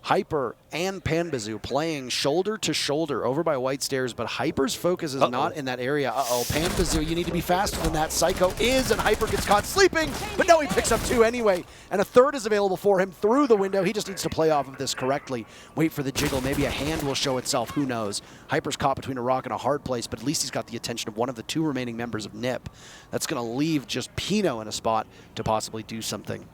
Hyper and Panbazou playing shoulder to shoulder over by white stairs, but Hyper's focus is not in that area. Panbazou, you need to be faster than that. Psycho is, and Hyper gets caught sleeping, but no, he picks up 2 anyway, and a 3rd is available for him through the window. He just needs to play off of this correctly. Wait for the jiggle. Maybe a hand will show itself. Who knows? Hyper's caught between a rock and a hard place, but at least he's got the attention of one of the 2 remaining members of NiP. That's going to leave just Pino in a spot to possibly do something.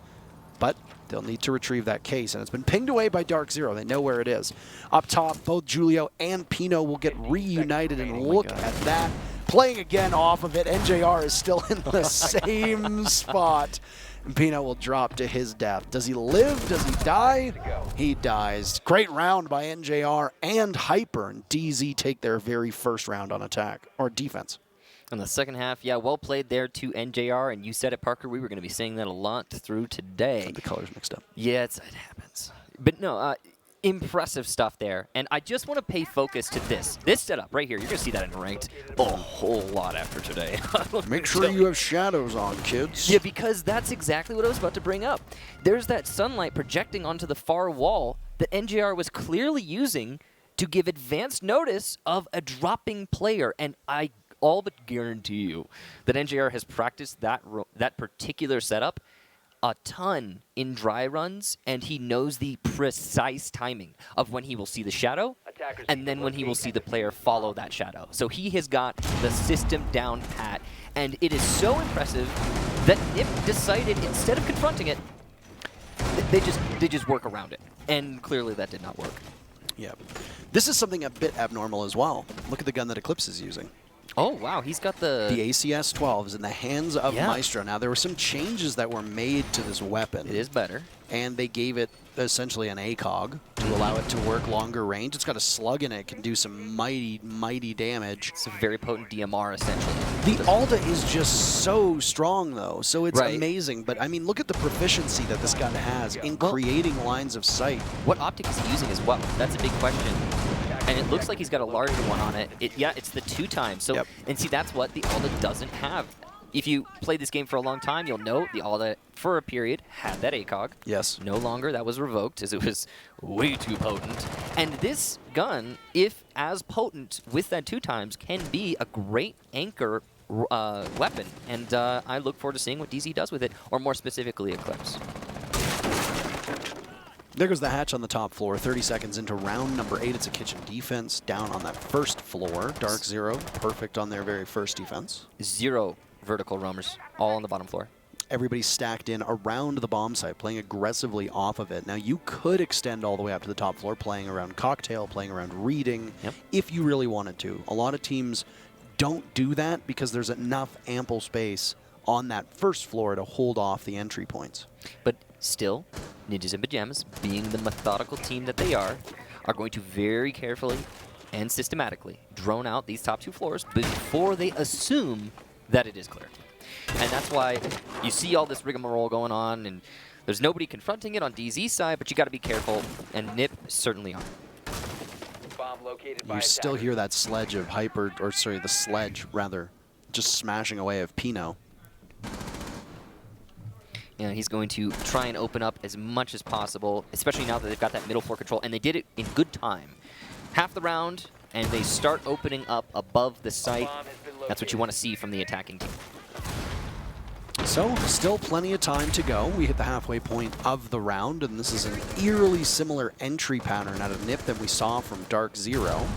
But they'll need to retrieve that case, and it's been pinged away by Dark Zero. They know where it is. Up top, both Julio and Pino will get reunited, and look at that. Playing again off of it. NJR is still in the same spot. And Pino will drop to his death. Does he live? Does he die? He dies. Great round by NJR and Hyper, and DZ take their very first round on attack, or defense. In the second half, yeah, well played there to NJR, and you said it, Parker. We were going to be saying that a lot through today. The colors mixed up. Yeah, it happens. But no, impressive stuff there. And I just want to pay focus to this setup right here. You're going to see that in ranked a whole lot after today. Make sure you have shadows on, kids. Yeah, because that's exactly what I was about to bring up. There's that sunlight projecting onto the far wall that NJR was clearly using to give advance notice of a dropping player, and I all but guarantee you that NJR has practiced that particular setup a ton in dry runs, and he knows the precise timing of when he will see the shadow and then when he will see the player follow that shadow. So he has got the system down pat, and it is so impressive that NiP decided, instead of confronting it, they just work around it, and clearly that did not work. Yeah. This is something a bit abnormal as well. Look at the gun that Eclipse is using. Oh, wow, he's got the ACS-12 is in the hands of Maestro. Now, there were some changes that were made to this weapon. It is better. And they gave it essentially an ACOG to allow it to work longer range. It's got a slug in it. It can do some mighty, mighty damage. It's a very potent DMR, essentially. The Alda is just so strong, though, so it's amazing. But, I mean, look at the proficiency that this gun has in creating lines of sight. What optic is he using as well? That's a big question. And it looks like he's got a larger one on it. Yeah, it's the 2 times. So, and see, that's what the Alda doesn't have. If you played this game for a long time, you'll know the Alda, for a period, had that ACOG. Yes. No longer. That was revoked, as it was way too potent. And this gun, if as potent with that 2 times, can be a great anchor weapon. And I look forward to seeing what DZ does with it, or more specifically, Eclipse. There goes the hatch on the top floor. 30 seconds into round number 8. It's a kitchen defense down on that first floor. DarkZone, perfect on their very first defense. 0 vertical roamers, all on the bottom floor. Everybody's stacked in around the bomb site, playing aggressively off of it. Now, you could extend all the way up to the top floor, playing around cocktail, playing around reading, if you really wanted to. A lot of teams don't do that because there's enough ample space on that first floor to hold off the entry points. But still, Ninjas in Pyjamas, being the methodical team that they are going to very carefully and systematically drone out these top 2 floors before they assume that it is clear. And that's why you see all this rigmarole going on, and there's nobody confronting it on DZ's side, but you got to be careful, and NIP certainly are. Bomb located by You still hear that sledge of Hyper, or sorry, the sledge, rather, just smashing away of Pino. Yeah, he's going to try and open up as much as possible, especially now that they've got that middle floor control, and they did it in good time. Half the round, and they start opening up above the site. That's what you want to see from the attacking team. So, still plenty of time to go. We hit the halfway point of the round, and this is an eerily similar entry pattern out of NIP that we saw from DarkZone.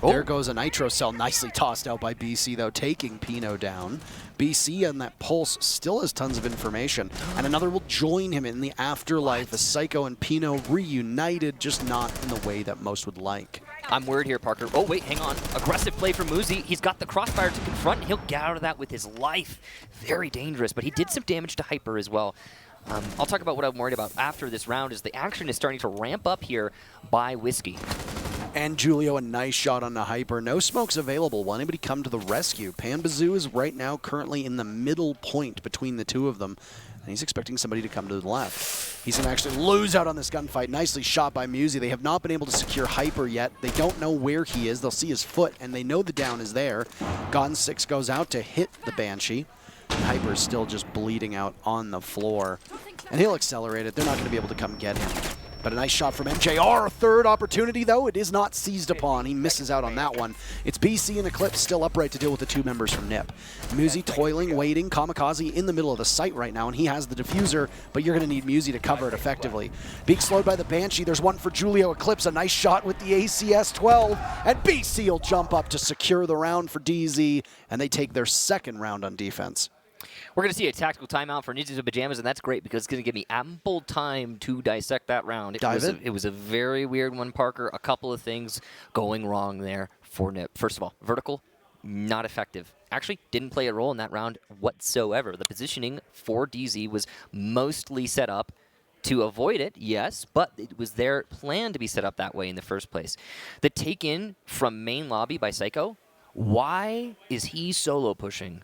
Oh. There goes a Nitro Cell, nicely tossed out by BC, though, taking Pino down. BC on that pulse still has tons of information, and another will join him in the afterlife as Psycho and Pino reunited, just not in the way that most would like. I'm worried here, Parker. Oh, wait, hang on. Aggressive play from Muzi. He's got the crossfire to confront, and he'll get out of that with his life. Very dangerous, but he did some damage to Hyper as well. I'll talk about what I'm worried about after this round is the action is starting to ramp up here by Whiskey. And Julio, a nice shot on the Hyper. No smokes available. Will anybody come to the rescue? Panbazou is right now currently in the middle point between the two of them. And he's expecting somebody to come to the left. He's going to actually lose out on this gunfight. Nicely shot by Muzi. They have not been able to secure Hyper yet. They don't know where he is. They'll see his foot, and they know the down is there. Gon 6 goes out to hit the Banshee. And Hyper is still just bleeding out on the floor. And he'll accelerate it. They're not going to be able to come get him. But a nice shot from NJR. Third opportunity, though. It is not seized upon. He misses out on that one. It's BC and Eclipse still upright to deal with the 2 members from NIP. Muzi toiling, waiting. Kamikaze in the middle of the site right now, and he has the diffuser, but you're going to need Muzi to cover it effectively. Being slowed by the Banshee. There's one for Julio. Eclipse, a nice shot with the ACS-12, and BC will jump up to secure the round for DZ, and they take their second round on defense. We're going to see a tactical timeout for Ninjas in Pyjamas, and that's great because it's going to give me ample time to dissect that round. It was a very weird one, Parker. A couple of things going wrong there for NIP. First of all, vertical, not effective. Actually, didn't play a role in that round whatsoever. The positioning for DZ was mostly set up to avoid it, yes, but it was their plan to be set up that way in the first place. The take-in from main lobby by Psycho, why is he solo pushing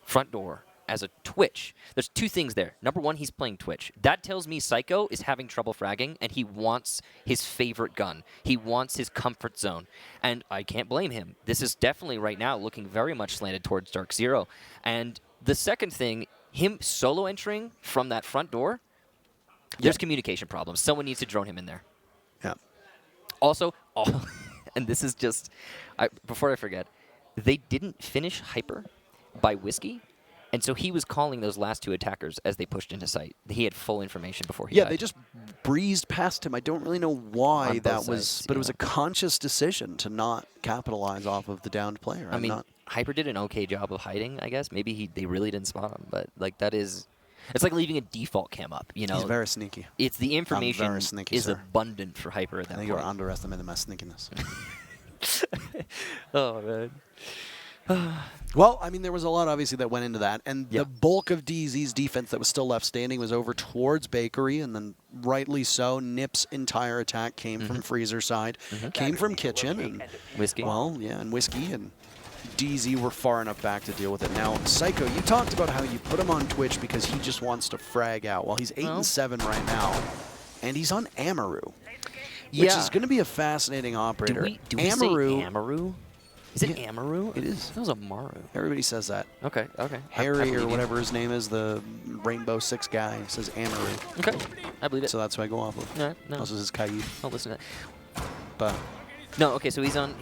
front door as a Twitch? There's 2 things there. Number 1, he's playing Twitch. That tells me Psycho is having trouble fragging, and he wants his favorite gun. He wants his comfort zone, and I can't blame him. This is definitely right now looking very much slanted towards DarkZone. And the second thing, him solo entering from that front door, there's communication problems. Someone needs to drone him in there. Yeah. Also, and this is just, before I forget, they didn't finish Hyper by Whiskey, and so he was calling those last 2 attackers as they pushed into sight. He had full information before he died. They just breezed past him. I don't really know why that was, but it was a conscious decision to not capitalize off of the downed player. I mean, Hyper did an okay job of hiding, I guess. Maybe they really didn't spot him, but like that is, it's like leaving a default cam up, you know? He's very sneaky. It's the information very sneaky, is sir. abundant for Hyper at that I think point. you're underestimating my sneakiness. Oh, man. Well, I mean, there was a lot, obviously, that went into that. And the bulk of DZ's defense that was still left standing was over towards Bakery, and then rightly so. NIP's entire attack came from Freezer side, came from Kitchen. And Whiskey. Well, yeah, and Whiskey and DZ were far enough back to deal with it. Now, Psycho, you talked about how you put him on Twitch because he just wants to frag out. Well, he's 8-7 right now, and he's on Amaru, which is going to be a fascinating operator. Do we say Amaru? Is it Amaru? It is. That was Amaru. Everybody says that. Okay, okay. Harry or whatever his name is, the Rainbow Six guy, says Amaru. Okay, I believe it. So that's what I go off of. No, no. Also says Kaid. I'll listen to that. But no, okay, so he's on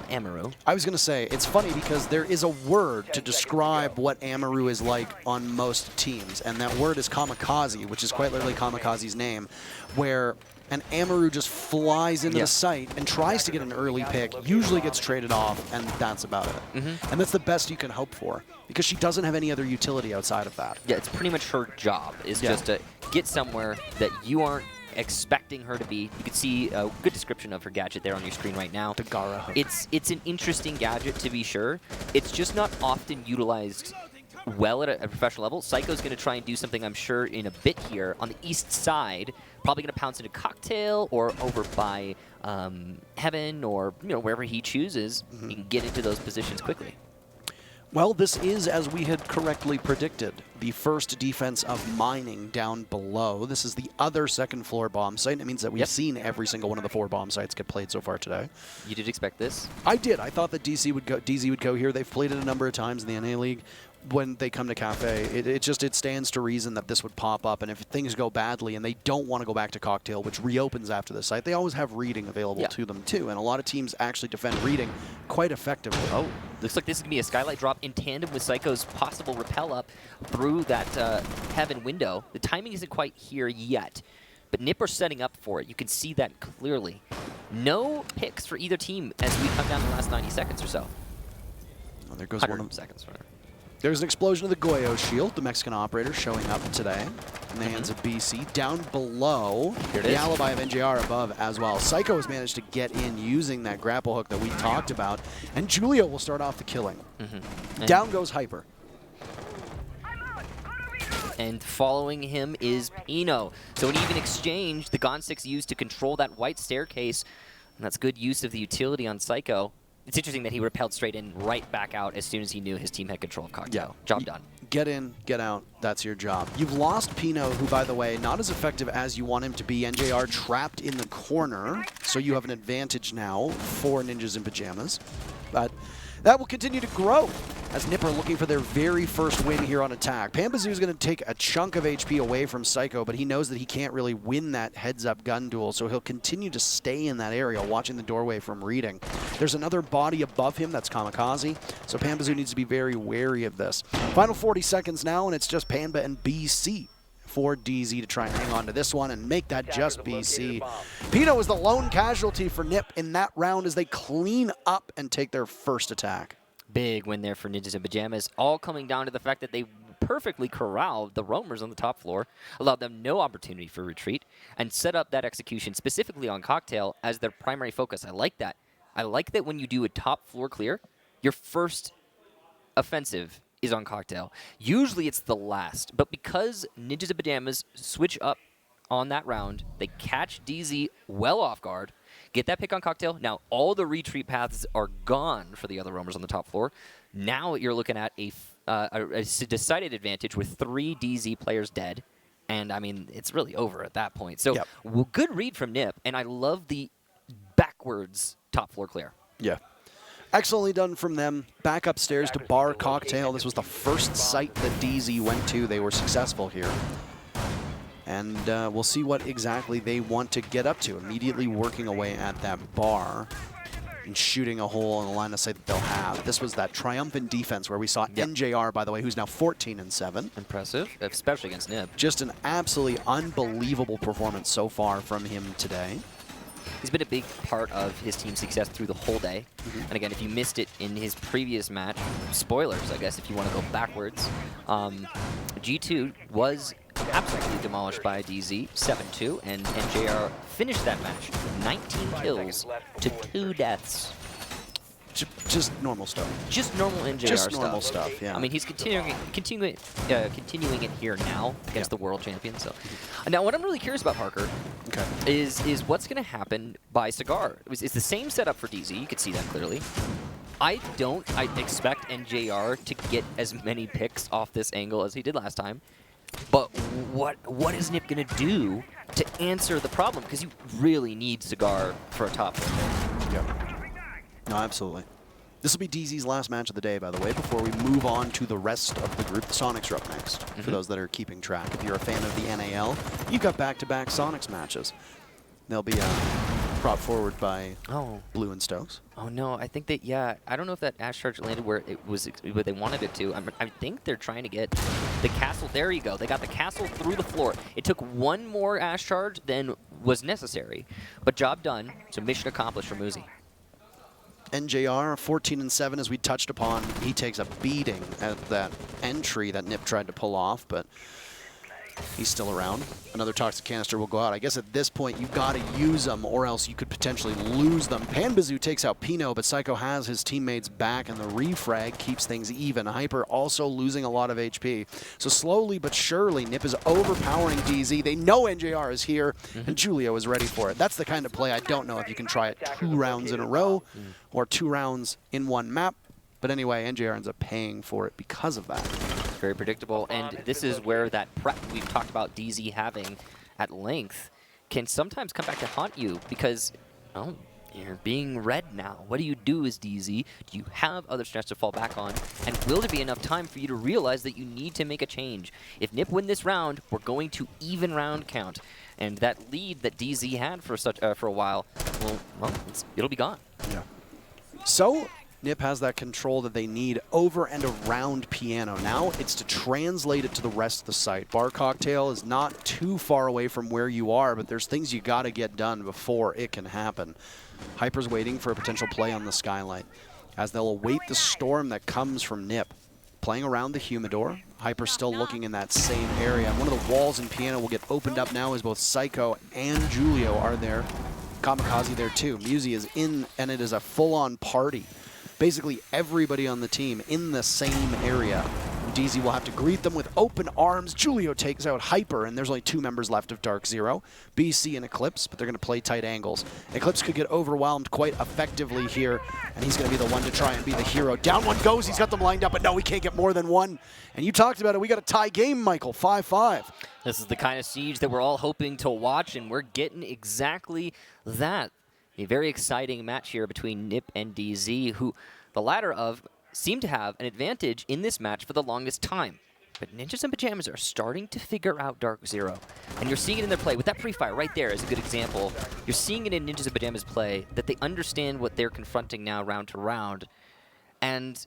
Amaru. I was going to say, it's funny because there is a word to describe what Amaru is like on most teams, and that word is kamikaze, which is quite literally Kamikaze's name, where and Amaru just flies into the site and tries to get an early pick, usually gets traded off, and that's about it. And that's the best you can hope for, because she doesn't have any other utility outside of that. Yeah, it's pretty much her job, is just to get somewhere that you aren't expecting her to be. You can see a good description of her gadget there on your screen right now. The Gara hook. It's an interesting gadget, to be sure. It's just not often utilized well at a professional level. Psycho's going to try and do something, I'm sure, in a bit here on the east side. Probably going to pounce into Cocktail or over by Heaven, or wherever he chooses. He can get into those positions quickly. Well, this is, as we had correctly predicted, the first defense of mining down below. This is the other second floor bomb site. It means that we've seen every single one of the 4 bomb sites get played so far today. You did expect this? I did. I thought that DZ would go here. They've played it a number of times in the NA League. When they come to Cafe, it stands to reason that this would pop up, and if things go badly and they don't want to go back to Cocktail, which reopens after the site, they always have reading available to them too, and a lot of teams actually defend reading quite effectively. Oh, looks like this is going to be a Skylight drop in tandem with Psycho's possible repel up through that Heaven window. The timing isn't quite here yet, but NIP are setting up for it. You can see that clearly. No picks for either team as we come down the last 90 seconds or so. Well, there goes 100 seconds. There's an explosion of the Goyo shield, the Mexican operator showing up today in the hands of BC. Down below, the alibi of NJR above as well. Psycho has managed to get in using that grapple hook that we talked about, and Julio will start off the killing. Down goes Hyper. And following him is Pino. So an even exchange, the Gon 6 used to control that white staircase, and that's good use of the utility on Psycho. It's interesting that he repelled straight in, right back out as soon as he knew his team had control of Cocktail. Job done. Get in, get out. That's your job. You've lost Pino, who, by the way, not as effective as you want him to be. NJR trapped in the corner, so you have an advantage now for Ninjas in Pajamas. But that will continue to grow as NIP are looking for their very first win here on attack. Panbazou is going to take a chunk of HP away from Psycho, but he knows that he can't really win that heads-up gun duel, so he'll continue to stay in that area, watching the doorway from reading. There's another body above him, that's Kamikaze, so Panbazou needs to be very wary of this. Final 40 seconds now, and it's just Panba and BC for DZ to try and hang on to this one and make that just BC. Pino is the lone casualty for NIP in that round as they clean up and take their first attack. Big win there for Ninjas in Pajamas, all coming down to the fact that they perfectly corralled the roamers on the top floor, allowed them no opportunity for retreat, and set up that execution specifically on Cocktail as their primary focus. I like that. I like that when you do a top floor clear, your first offensive is on Cocktail. Usually it's the last, but because Ninjas in Pajamas switch up on that round, they catch DZ well off guard, get that pick on Cocktail. Now all the retreat paths are gone for the other roamers on the top floor. Now you're looking at a decided advantage with 3 DZ players dead, and I mean it's really over at that point. So good read from NIP, and I love the backwards top floor clear. Yeah. Excellently done from them. Back upstairs to bar Cocktail. This was the first site that DZ went to. They were successful here. And we'll see what exactly they want to get up to. Immediately working away at that bar and shooting a hole in the line of sight that they'll have. This was that triumphant defense where we saw NJR, by the way, who's now 14-7. Impressive, especially against NIP. Just an absolutely unbelievable performance so far from him today. He's been a big part of his team's success through the whole day. And again, if you missed it in his previous match, spoilers, I guess, if you want to go backwards, G2 was absolutely demolished by DZ, 7-2, and NJR finished that match 19 kills to 2 deaths. Just normal stuff. Just normal NJR stuff. Just normal stuff, yeah. I mean, he's continuing it here now against the world champion. So, now what I'm really curious about, Parker, is what's going to happen by Cigar. It's the same setup for DZ. You can see that clearly. I expect NJR to get as many picks off this angle as he did last time. But what is NIP going to do to answer the problem? Because you really need Cigar for a top one. Yeah. No, absolutely. This will be DZ's last match of the day, by the way, before we move on to the rest of the group. The Sonics are up next, for those that are keeping track. If you're a fan of the NAL, you've got back-to-back Sonics matches. They'll be brought forward by Blue and Stokes. Oh, no, I think that, I don't know if that Ash Charge landed where they wanted it to. I think they're trying to get the castle. There you go. They got the castle through the floor. It took one more Ash Charge, then was necessary. But job done, so mission accomplished for Muzi. NJR 14-7, as we touched upon. He takes a beating at that entry that NIP tried to pull off, but he's still around. Another toxic canister will go out. I guess at this point, you've got to use them, or else you could potentially lose them. Panbazou takes out Pino, but Psycho has his teammates back, and the refrag keeps things even. Hyper also losing a lot of HP. So slowly but surely, NIP is overpowering DZ. They know NJR is here, and Julio is ready for it. That's the kind of play I don't know if you can try it 2 rounds in a row, or 2 rounds in one map. But anyway, NJR ends up paying for it because of that. Very predictable, and this is where that prep we've talked about DZ having at length can sometimes come back to haunt you because, oh, you're being red now. What do you do as DZ? Do you have other strats to fall back on? And will there be enough time for you to realize that you need to make a change? If NIP win this round, we're going to even round count. And that lead that DZ had for a while, well, it'll be gone. Yeah. So NIP has that control that they need over and around Piano. Now it's to translate it to the rest of the site. Bar Cocktail is not too far away from where you are, but there's things you got to get done before it can happen. Hyper's waiting for a potential play on the skylight as they'll await the storm that comes from NIP. Playing around the humidor. Hyper still looking in that same area. One of the walls in Piano will get opened up now as both Psycho and Julio are there. Kamikaze there too. Muzi is in, and it is a full-on party. Basically everybody on the team in the same area. DZ will have to greet them with open arms. Julio takes out Hyper, and there's only 2 members left of Dark Zero. BC and Eclipse, but they're going to play tight angles. Eclipse could get overwhelmed quite effectively here, and he's going to be the one to try and be the hero. Down one goes, he's got them lined up, but no, we can't get more than one. And you talked about it, we got a tie game, Michael, 5-5. This is the kind of siege that we're all hoping to watch, and we're getting exactly that. A very exciting match here between NIP and DZ, who the latter of seem to have an advantage in this match for the longest time. But Ninjas and Pyjamas are starting to figure out Dark Zero. And you're seeing it in their play. With that pre-fire right there is a good example. You're seeing it in Ninjas and Pyjamas' play that they understand what they're confronting now round to round. And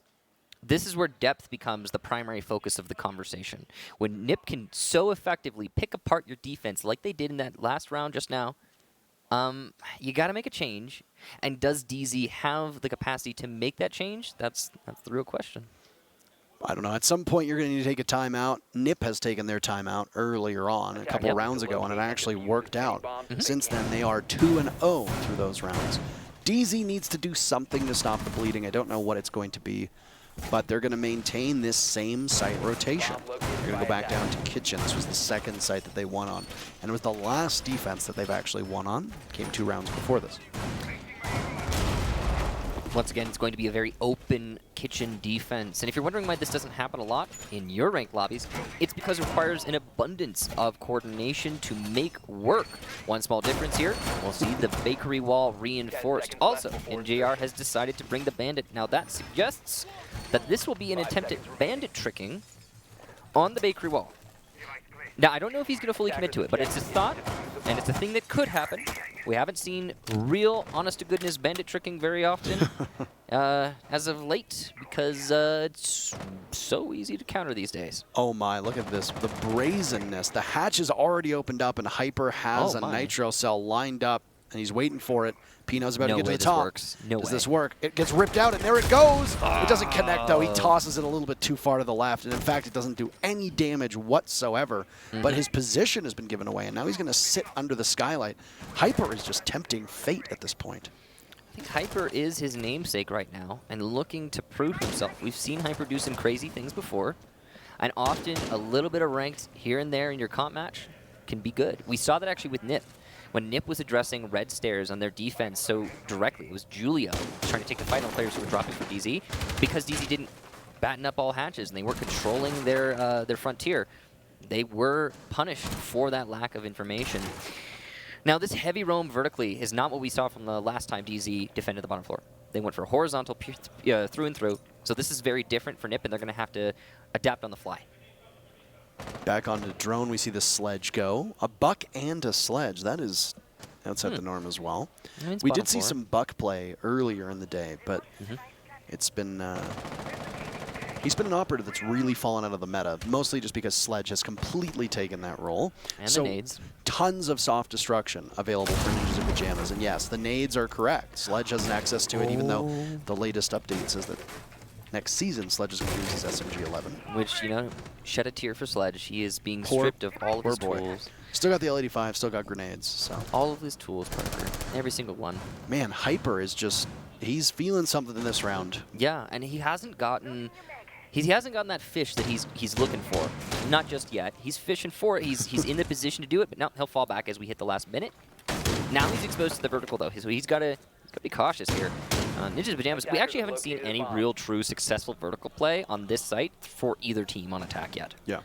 this is where depth becomes the primary focus of the conversation. When NIP can so effectively pick apart your defense like they did in that last round just now, you got to make a change. And does DZ have the capacity to make that change? That's the real question. I don't know. At some point, you're going to need to take a timeout. NIP has taken their timeout earlier on, a couple of rounds ago, and it actually worked out. Since then, they are 2-0 through those rounds. DZ needs to do something to stop the bleeding. I don't know what it's going to be, but they're going to maintain this same site rotation. They're going to go back down to Kitchen. This was the 2nd site that they won on, and it was the last defense that they've actually won on. Came 2 rounds before this. Once again, it's going to be a very open Kitchen defense. And if you're wondering why this doesn't happen a lot in your ranked lobbies, it's because it requires an abundance of coordination to make work. One small difference here, we'll see the bakery wall reinforced. Also, NJR has decided to bring the bandit. Now that suggests that this will be an attempt at bandit tricking on the bakery wall. Now, I don't know if he's going to fully commit to it, but it's his thought, and it's a thing that could happen. We haven't seen real, honest-to-goodness bandit tricking very often as of late, because it's so easy to counter these days. Oh my, look at this. The brazenness. The hatch is already opened up, and Hyper has a nitro cell lined up, and he's waiting for it. Pino's about to get to the top. Does this work? It gets ripped out, and there it goes. It doesn't connect, though. He tosses it a little bit too far to the left, and in fact, it doesn't do any damage whatsoever. But his position has been given away, and now he's going to sit under the skylight. Hyper is just tempting fate at this point. I think Hyper is his namesake right now, and looking to prove himself. We've seen Hyper do some crazy things before, and often a little bit of ranked here and there in your comp match can be good. We saw that actually with NIP. When NIP was addressing red stairs on their defense so directly, it was Julio trying to take the fight on players who were dropping for DZ, because DZ didn't batten up all hatches and they were controlling their frontier. They were punished for that lack of information. Now, this heavy roam vertically is not what we saw from the last time DZ defended the bottom floor. They went for horizontal through and through. So this is very different for NIP, and they're going to have to adapt on the fly. Back onto the drone, we see the sledge go. A buck and a sledge. That is outside the norm as well. We did see some buck play earlier in the day, but it's been He's been an operator that's really fallen out of the meta, mostly just because Sledge has completely taken that role. And so the nades. Tons of soft destruction available for Ninjas in Pyjamas. And yes, the nades are correct. Sledge has an access to it, even though the latest update says that next season Sledge is going to use his SMG-11. Which, you know, shed a tear for Sledge. He is being stripped of all of his tools. Still got the L85, still got grenades. So all of his tools, Parker. Every single one. Man, Hyper is just... He's feeling something in this round. Yeah, and he hasn't gotten... He hasn't gotten that fish that he's looking for. Not just yet. He's fishing for it. He's in the position to do it, but now he'll fall back as we hit the last minute. Now he's exposed to the vertical, though, so he's got to be cautious here. Ninjas Pyjamas, we actually haven't seen any real true successful vertical play on this site for either team on attack yet. Yeah.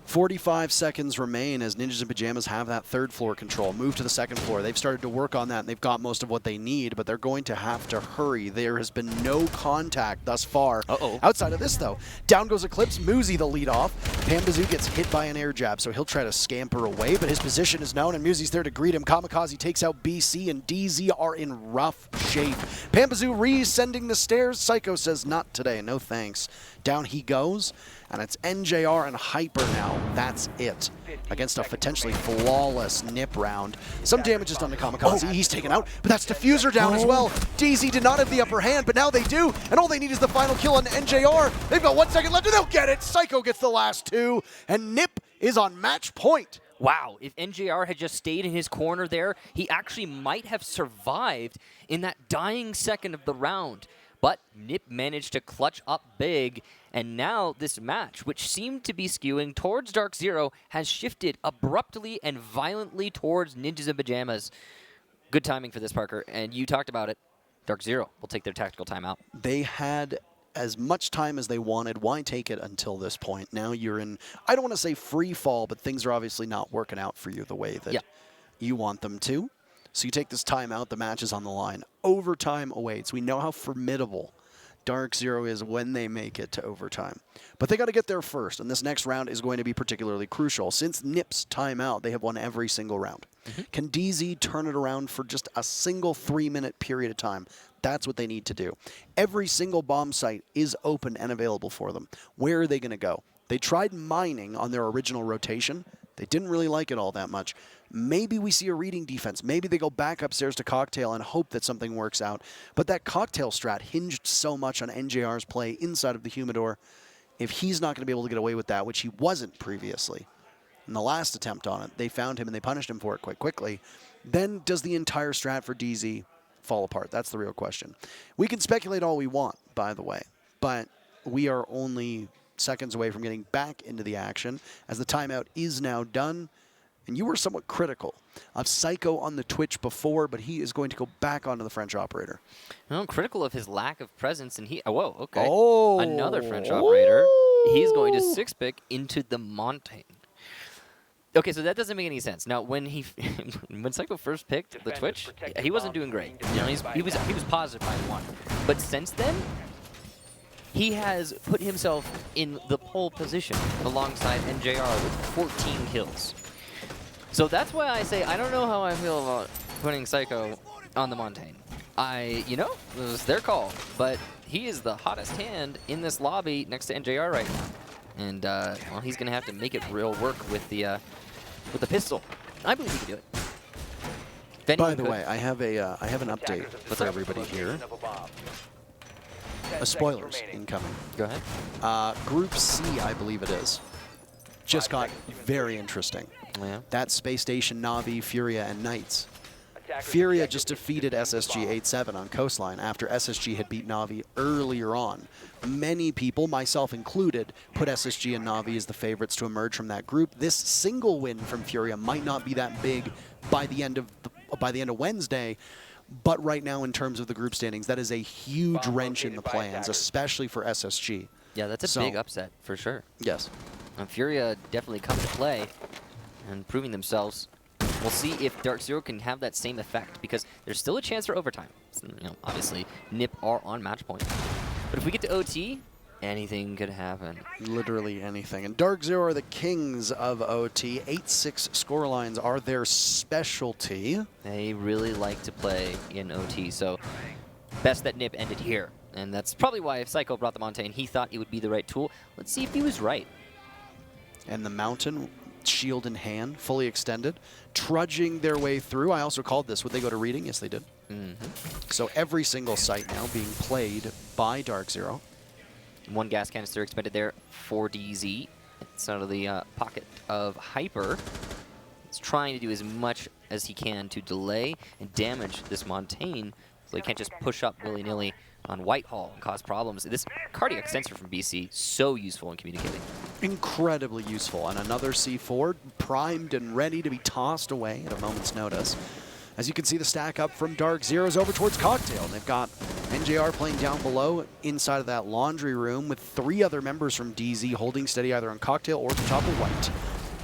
45 seconds remain as Ninjas in Pyjamas have that third floor control. Move to the second floor. They've started to work on that, and they've got most of what they need, but they're going to have to hurry. There has been no contact thus far. Outside of this, though, down goes Eclipse. Muzi the lead off. Panbazou gets hit by an air jab, so he'll try to scamper away, but his position is known, and Muzi's there to greet him. Kamikaze takes out BC, and DZ are in rough shape. Panbazou rescending the stairs. Psycho says, not today, no thanks. Down he goes, and it's NJR and Hyper now. That's it. Against a potentially flawless NIP round. Some damage is done to Kamikaze. He's taken out, but that's Diffuser down as well. DZ did not have the upper hand, but now they do, and all they need is the final kill on NJR. They've got 1 second left, and they'll get it. Psycho gets the last two, and NIP is on match point. Wow, if NJR had just stayed in his corner there, he actually might have survived in that dying second of the round. But NIP managed to clutch up big, and now this match, which seemed to be skewing towards Dark Zero, has shifted abruptly and violently towards Ninjas in Pyjamas. Good timing for this, Parker, and you talked about it. Dark Zero will take their tactical timeout. They had as much time as they wanted. Why take it until this point? Now you're in, I don't want to say free fall, but things are obviously not working out for you the way that you want them to. So you take this time out, the match is on the line. Overtime awaits. We know how formidable Dark Zero is when they make it to overtime. But they got to get there first, and this next round is going to be particularly crucial. Since NIP's timeout, they have won every single round. Can DZ turn it around for just a single 3-minute period of time? That's what they need to do. Every single bomb site is open and available for them. Where are they going to go? They tried mining on their original rotation. They didn't really like it all that much. Maybe we see a reading defense. Maybe they go back upstairs to Cocktail and hope that something works out. But that Cocktail strat hinged so much on NJR's play inside of the Humidor. If he's not going to be able to get away with that, which he wasn't previously, in the last attempt on it, they found him and they punished him for it quite quickly, then does the entire strat for DZ fall apart? That's the real question. We can speculate all we want, by the way, but we are only seconds away from getting back into the action as the timeout is now done. And you were somewhat critical of Psycho on the Twitch before, but he is going to go back onto the French operator. No, I'm critical of his lack of presence, and he... whoa, okay. Another French operator. He's going to 6-pick into the Montaigne. Okay, so that doesn't make any sense. Now, when when Psycho first picked the Twitch, he wasn't doing great. You know, he was positive by 1. But since then, he has put himself in the pole position alongside NJR with 14 kills. So that's why I say I don't know how I feel about putting Psycho on the Montaigne. You know, it was their call, but he is the hottest hand in this lobby next to NJR right now. And, well, he's going to have to make it real work with the pistol. I believe he can do it. By the way, I have an update for everybody here. Spoilers incoming. Go ahead. Group C, I believe it is, just got very interesting. Yeah. That's Space Station, Na'Vi, Furia, and Knights. Furia just defeated SSG 8-7 on Coastline after SSG had beat Na'Vi earlier on. Many people, myself included, put SSG and Na'Vi as the favorites to emerge from that group. This single win from Furia might not be that big by the end of Wednesday, but right now in terms of the group standings, that is a huge wrench in the plans, especially for SSG. Yeah, that's a big upset for sure. Yes. And Furia definitely come to play and proving themselves. We'll see if Dark Zero can have that same effect, because there's still a chance for overtime. You know, obviously, NIP are on match point. But if we get to OT, anything could happen. Literally anything. And Dark Zero are the kings of OT. 8-6 scorelines are their specialty. They really like to play in OT, so best that NIP ended here. And that's probably why if Psycho brought the Montaigne, he thought it would be the right tool. Let's see if he was right. And the Mountain, shield in hand, fully extended, trudging their way through. I also called this. Would they go to reading? Yes, they did. So every single site now being played by DarkZero. One gas canister expended there for DZ. It's out of the pocket of Hyper. He's trying to do as much as he can to delay and damage this Montaigne, so he can't just push up willy-nilly on Whitehall and cause problems. This cardiac sensor from BC, so useful in communicating. Incredibly useful. And another C4 primed and ready to be tossed away at a moment's notice. As you can see, the stack up from DarkZero's over towards Cocktail. And they've got NJR playing down below inside of that laundry room with 3 other members from DZ holding steady either on Cocktail or the top of White.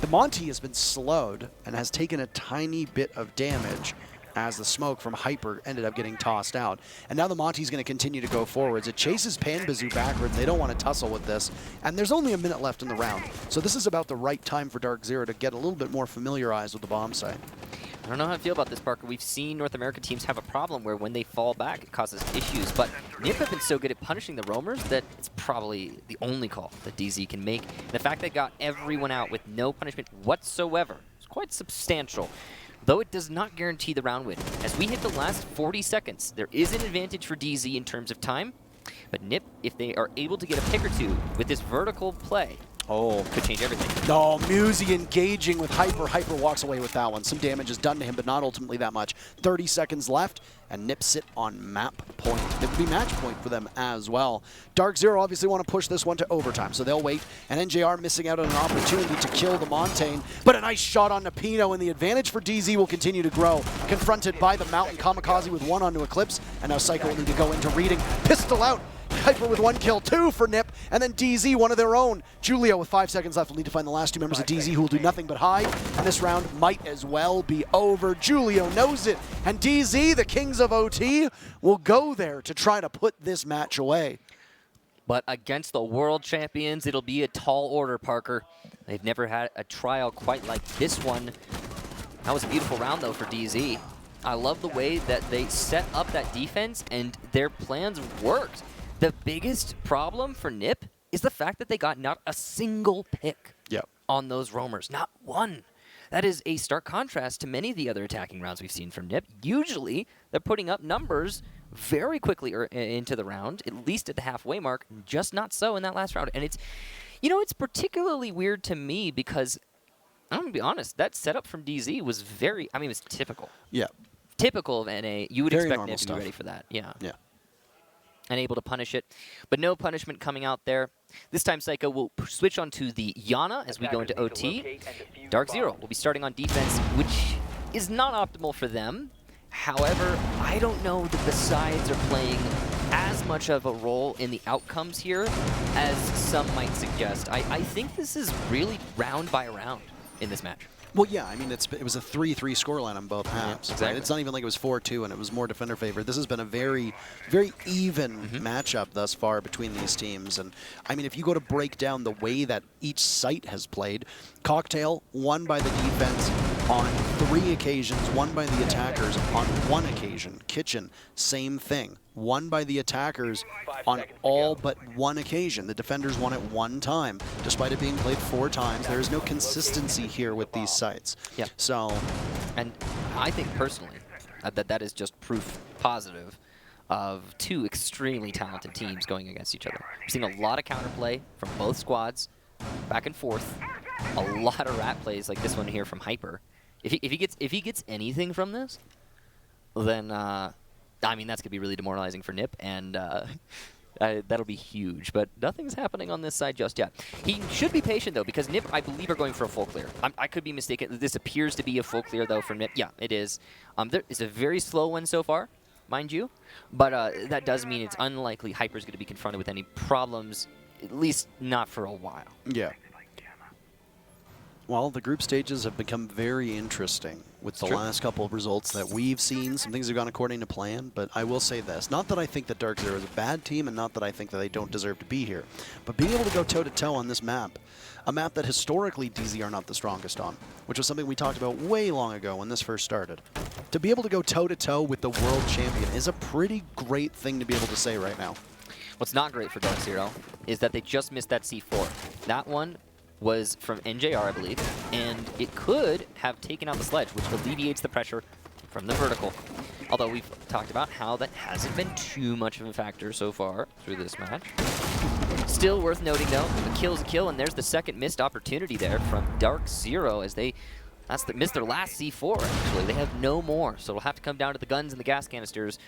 The Monty has been slowed and has taken a tiny bit of damage as the smoke from Hyper ended up getting tossed out. And now the Monty's going to continue to go forwards. It chases Panbazou backwards. They don't want to tussle with this. And there's only a minute left in the round. So this is about the right time for DarkZero to get a little bit more familiarized with the bomb site. I don't know how I feel about this, Parker. We've seen North American teams have a problem where when they fall back, it causes issues. But NIP have been so good at punishing the roamers that it's probably the only call that DZ can make. And the fact they got everyone out with no punishment whatsoever is quite substantial, though it does not guarantee the round win. As we hit the last 40 seconds, there is an advantage for DZ in terms of time. But NIP, if they are able to get a pick or two with this vertical play, could change everything. No, Muzi engaging with Hyper. Hyper walks away with that one. Some damage is done to him, but not ultimately that much. 30 seconds left, and NIP sit on map point. It would be match point for them as well. DarkZero obviously want to push this one to overtime, so they'll wait. And NJR missing out on an opportunity to kill the Montaigne, but a nice shot on Pino, and the advantage for DZ will continue to grow. Confronted by the Mountain Kamikaze with 1 onto Eclipse, and now Psycho will need to go into reading. Pistol out. Hyper with 1 kill, 2 for NIP, and then DZ, one of their own. Julio with 5 seconds left will need to find the last 2 members of DZ who will do nothing but hide, and this round might as well be over. Julio knows it, and DZ, the kings of OT, will go there to try to put this match away. But against the world champions, it'll be a tall order, Parker. They've never had a trial quite like this one. That was a beautiful round, though, for DZ. I love the way that they set up that defense, and their plans worked. The biggest problem for NIP is the fact that they got not a single pick on those roamers. Not one. That is a stark contrast to many of the other attacking rounds we've seen from NIP. Usually, they're putting up numbers very quickly into the round, at least at the halfway mark, just not so in that last round. And it's, you know, it's particularly weird to me because, I'm going to be honest, that setup from DZ was very, I mean, it was typical. Yeah. Typical of NA. You would Very expect NIP to be ready for that. Yeah. And able to punish it. But no punishment coming out there. This time Psycho will switch onto the Yana as we go into OT. DarkZero will be starting on defense, which is not optimal for them. However, I don't know that the sides are playing as much of a role in the outcomes here as some might suggest. I think this is really round by round in this match. Well, yeah, I mean, it was a 3-3 scoreline on both halves. Exactly. Right? It's not even like it was 4-2 and it was more defender favored. This has been a very, very even matchup thus far between these teams. And, I mean, if you go to break down the way that each site has played, Cocktail won by the defense on 3 occasions, won by the attackers on 1 occasion. Kitchen, same thing. Won by the attackers on all but 1 occasion. The defenders won it 1 time. Despite it being played 4 times, there is no consistency here with these sites. Yeah. So, and I think personally that is just proof positive of 2 extremely talented teams going against each other. We've seen a lot of counterplay from both squads, back and forth. A lot of rat plays like this one here from Hyper. If he gets anything from this, then I mean that's gonna be really demoralizing for NIP, and that'll be huge. But nothing's happening on this side just yet. He should be patient though, because NIP I believe are going for a full clear. I could be mistaken. This appears to be a full clear though for NIP. Yeah, it is. There is a very slow one so far, mind you, but that does mean it's unlikely Hyper's going to be confronted with any problems, at least not for a while. Yeah. Well, the group stages have become very interesting with the last couple of results that we've seen. Some things have gone according to plan, but I will say this. Not that I think that DarkZero is a bad team, and not that I think that they don't deserve to be here, but being able to go toe-to-toe on this map, a map that historically DZ are not the strongest on, which was something we talked about way long ago when this first started. To be able to go toe-to-toe with the world champion is a pretty great thing to be able to say right now. What's not great for DarkZero is that they just missed that C4. That one was from NJR, I believe, and it could have taken out the sledge, which alleviates the pressure from the vertical. Although we've talked about how that hasn't been too much of a factor so far through this match. Still worth noting, though, a kill's a kill, and there's the second missed opportunity there from DarkZero as they missed their last C4, actually. They have no more, so it'll have to come down to the guns and the gas canisters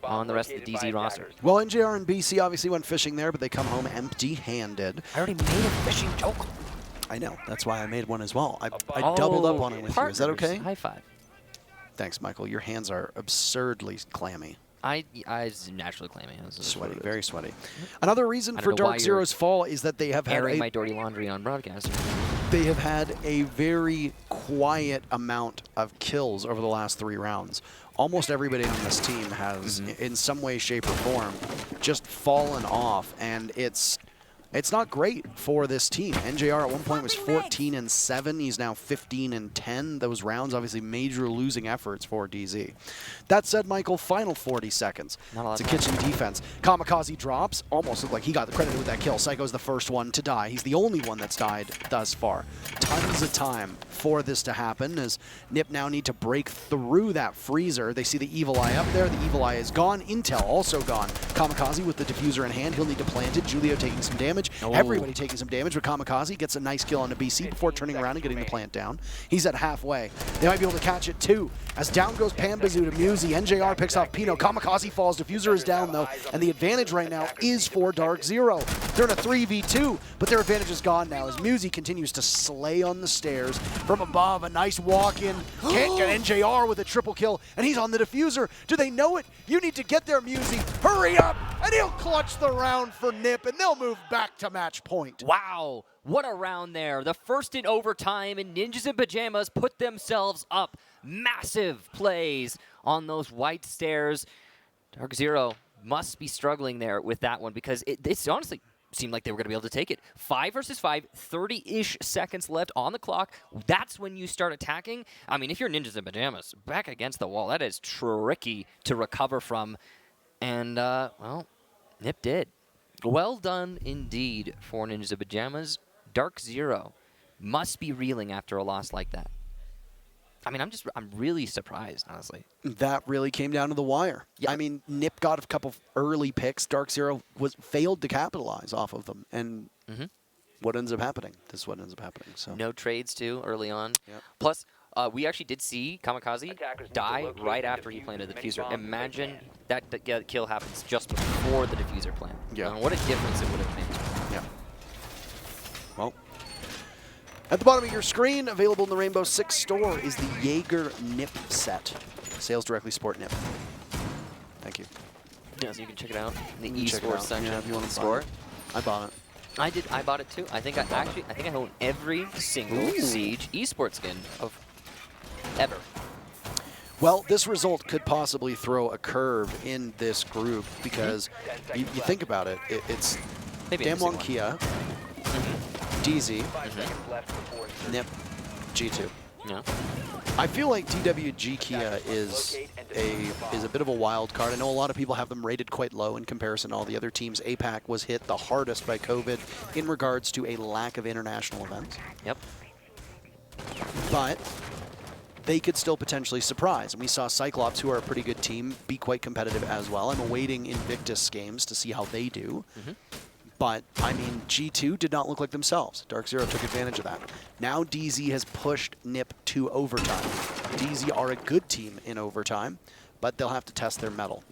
on the rest of the DZ roster. Well, NJR and BC obviously went fishing there, but they come home empty-handed. I already made a fishing joke. I know. That's why I made one as well. I doubled up on it with you. Is that okay? High five. Thanks, Michael. Your hands are absurdly clammy. I naturally clammy. Sweaty, very sweaty. Another reason for DarkZero's fall is that they have had airing my dirty laundry on broadcast. They have had a very quiet amount of kills over the last 3 rounds. Almost everybody on this team has, in some way, shape, or form, just fallen off, and it's not great for this team. NJR at one point was 14-7. He's now 15-10. Those rounds, obviously, major losing efforts for DZ. That said, Michael, final 40 seconds. It's a kitchen defense. Kamikaze drops. Almost looked like he got the credit with that kill. Psycho's the first one to die. He's the only one that's died thus far. Tons of time for this to happen as NIP now need to break through that freezer. They see the Evil Eye up there. The Evil Eye is gone. Intel also gone. Kamikaze with the diffuser in hand. He'll need to plant it. Julio taking some damage. Everybody taking some damage, but Kamikaze gets a nice kill on the BC before turning around and getting the plant down. He's at halfway. They might be able to catch it too. As down goes Panbazou to Muzi. NJR picks off Pino. Kamikaze falls. Diffuser is down though, and the advantage right now is for DarkZero. They're in a 3v2, but their advantage is gone now as Muzi continues to slay on the stairs from above. A nice walk-in. Can't get NJR with a triple kill, and he's on the diffuser. Do they know it? You need to get there, Muzi. Hurry up! And he'll clutch the round for NIP, and they'll move back to match point. Wow, what a round there. The first in overtime, and Ninjas in Pyjamas put themselves up. Massive plays on those white stairs. DarkZero must be struggling there with that one because it honestly seemed like they were going to be able to take it. 5 versus 5, 30-ish seconds left on the clock. That's when you start attacking. I mean, if you're Ninjas in Pyjamas, back against the wall, that is tricky to recover from. And, well, NIP did. Well done indeed for Ninjas in Pyjamas. DarkZero must be reeling after a loss like that. I mean, I'm really surprised, honestly. That really came down to the wire. Yeah. I mean, NIP got a couple early picks. DarkZero failed to capitalize off of them. And what ends up happening? This is what ends up happening. So no trades, too, early on. Yep. Plus, we actually did see Kamikaze die right after he planted the diffuser. Imagine that kill happens just before the diffuser plant. Yeah. What a difference it would have made. Yeah. Well, at the bottom of your screen, available in the Rainbow Six store, is the Jaeger NIP set. Sales directly support NIP. Thank you. Yeah, so you can check it out in the esports section. Yeah, if you want to store it. I bought it. I did. I bought it too. I think I own every single Siege esports skin of ever. Well, this result could possibly throw a curve in this group because you think about it. It's Damwon Kia, DZ, NIP, G2. Yeah. I feel like DWG Kia is a bit of a wild card. I know a lot of people have them rated quite low in comparison to all the other teams. APAC was hit the hardest by COVID in regards to a lack of international events. Yep. But they could still potentially surprise. And we saw Cyclops, who are a pretty good team, be quite competitive as well. I'm awaiting Invictus games to see how they do. But, I mean, G2 did not look like themselves. DarkZero took advantage of that. Now DZ has pushed NIP to overtime. DZ are a good team in overtime, but they'll have to test their mettle.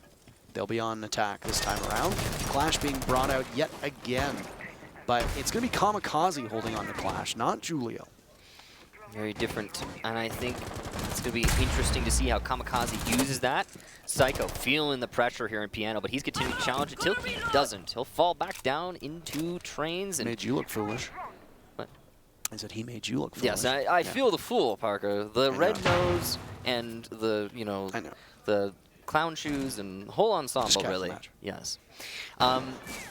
They'll be on attack this time around. Clash being brought out yet again. But it's going to be Kamikaze holding on to Clash, not Julio. Very different, and I think it's going to be interesting to see how Kamikaze uses that. Psycho feeling the pressure here in Piano, but he's continuing to challenge until he doesn't. He'll fall back down into trains. And made you look foolish. What? I said he made you look foolish. Yes, I feel the fool, Parker. The red nose and the, the clown shoes and whole ensemble, really. Yes.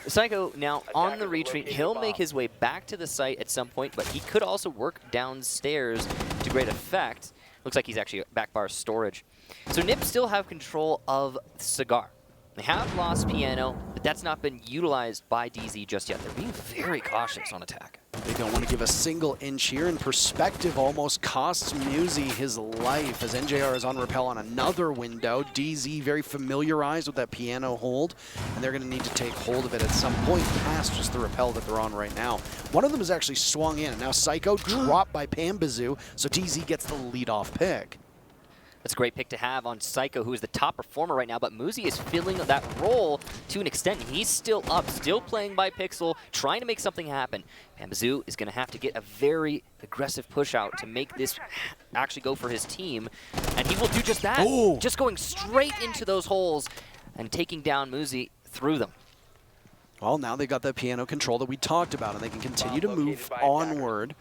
Psycho now on the retreat. He'll make his way back to the site at some point, but he could also work downstairs to great effect. Looks like he's actually at back bar storage. So NIP still have control of Cigar. They have lost Piano. but that's not been utilized by DZ just yet. They're being very cautious on attack. They don't want to give a single inch here, and perspective almost costs Muzi his life as NJR is on repel on another window. DZ very familiarized with that piano hold, and they're going to need to take hold of it at some point past just the repel that they're on right now. One of them is actually swung in, and now Psycho dropped by Panbazou, so DZ gets the lead-off pick. That's a great pick to have on Psycho, who is the top performer right now, but Muzi is filling that role to an extent. He's still up, still playing by Pixel, trying to make something happen. Panbazou is going to have to get a very aggressive push out to make this actually go for his team, and he will do just that. Ooh. Just going straight into those holes and taking down Muzi through them. Well, now they got that piano control that we talked about, and they can continue to move onward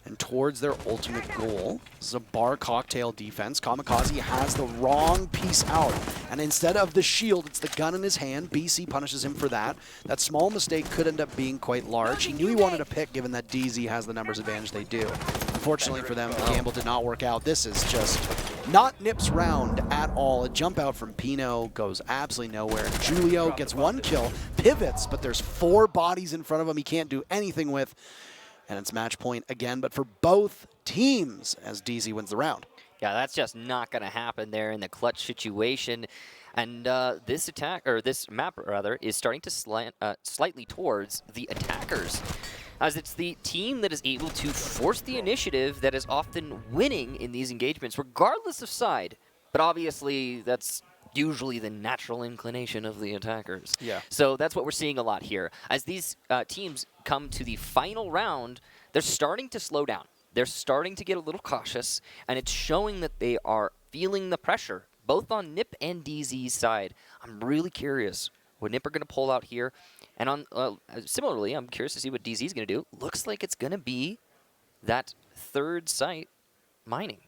and towards their ultimate goal. This is a bar cocktail defense. Kamikaze has the wrong piece out, and instead of the shield, it's the gun in his hand. BC punishes him for that. That small mistake could end up being quite large. He knew he wanted a pick given that DZ has the numbers advantage they do. Unfortunately for them, the gamble did not work out. This is just not NIP's round at all. A jump out from Pino goes absolutely nowhere. Julio gets one kill, pivots, but there's 4 bodies in front of him he can't do anything with. And it's match point again, but for both teams as DZ wins the round. Yeah, that's just not going to happen there in the clutch situation. And this attack, or this map rather, is starting to slant slightly towards the attackers, as it's the team that is able to force the initiative that is often winning in these engagements, regardless of side. But obviously, that's usually the natural inclination of the attackers. Yeah. So that's what we're seeing a lot here. As these teams come to the final round, they're starting to slow down. They're starting to get a little cautious, and it's showing that they are feeling the pressure, both on NIP and DZ's side. I'm really curious what NIP are going to pull out here. And on similarly, I'm curious to see what DZ is going to do. Looks like it's going to be that third site mining.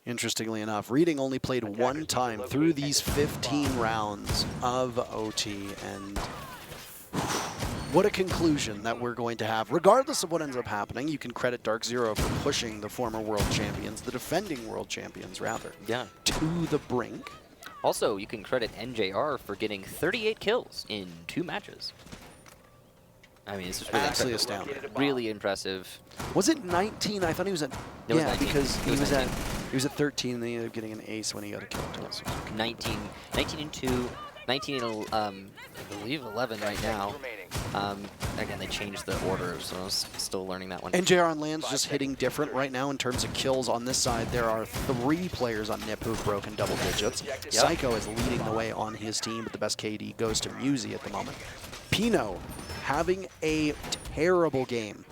Interestingly enough, Reading only played one time through these 15 rounds of OT, and what a conclusion that we're going to have. Regardless of what ends up happening, you can credit Dark Zero for pushing the former world champions, the defending world champions rather, to the brink. Also, you can credit NJR for getting 38 kills in 2 matches. I mean, this is really absolutely astounding. Really impressive. Was it 19? I thought he was at. It was yeah, 19. because It was 19. He was at 13, and then he ended up getting an ace when he got a kill. 19 and 2, 19 and I believe 11 right now. Again, they changed the order, so I was still learning that one. NJR on land's just hitting different right now in terms of kills. On this side, there are 3 players on NIP who've broken double digits. Yep. Psycho is leading the way on his team, but the best KD goes to Muzi at the moment. Pino having a terrible game.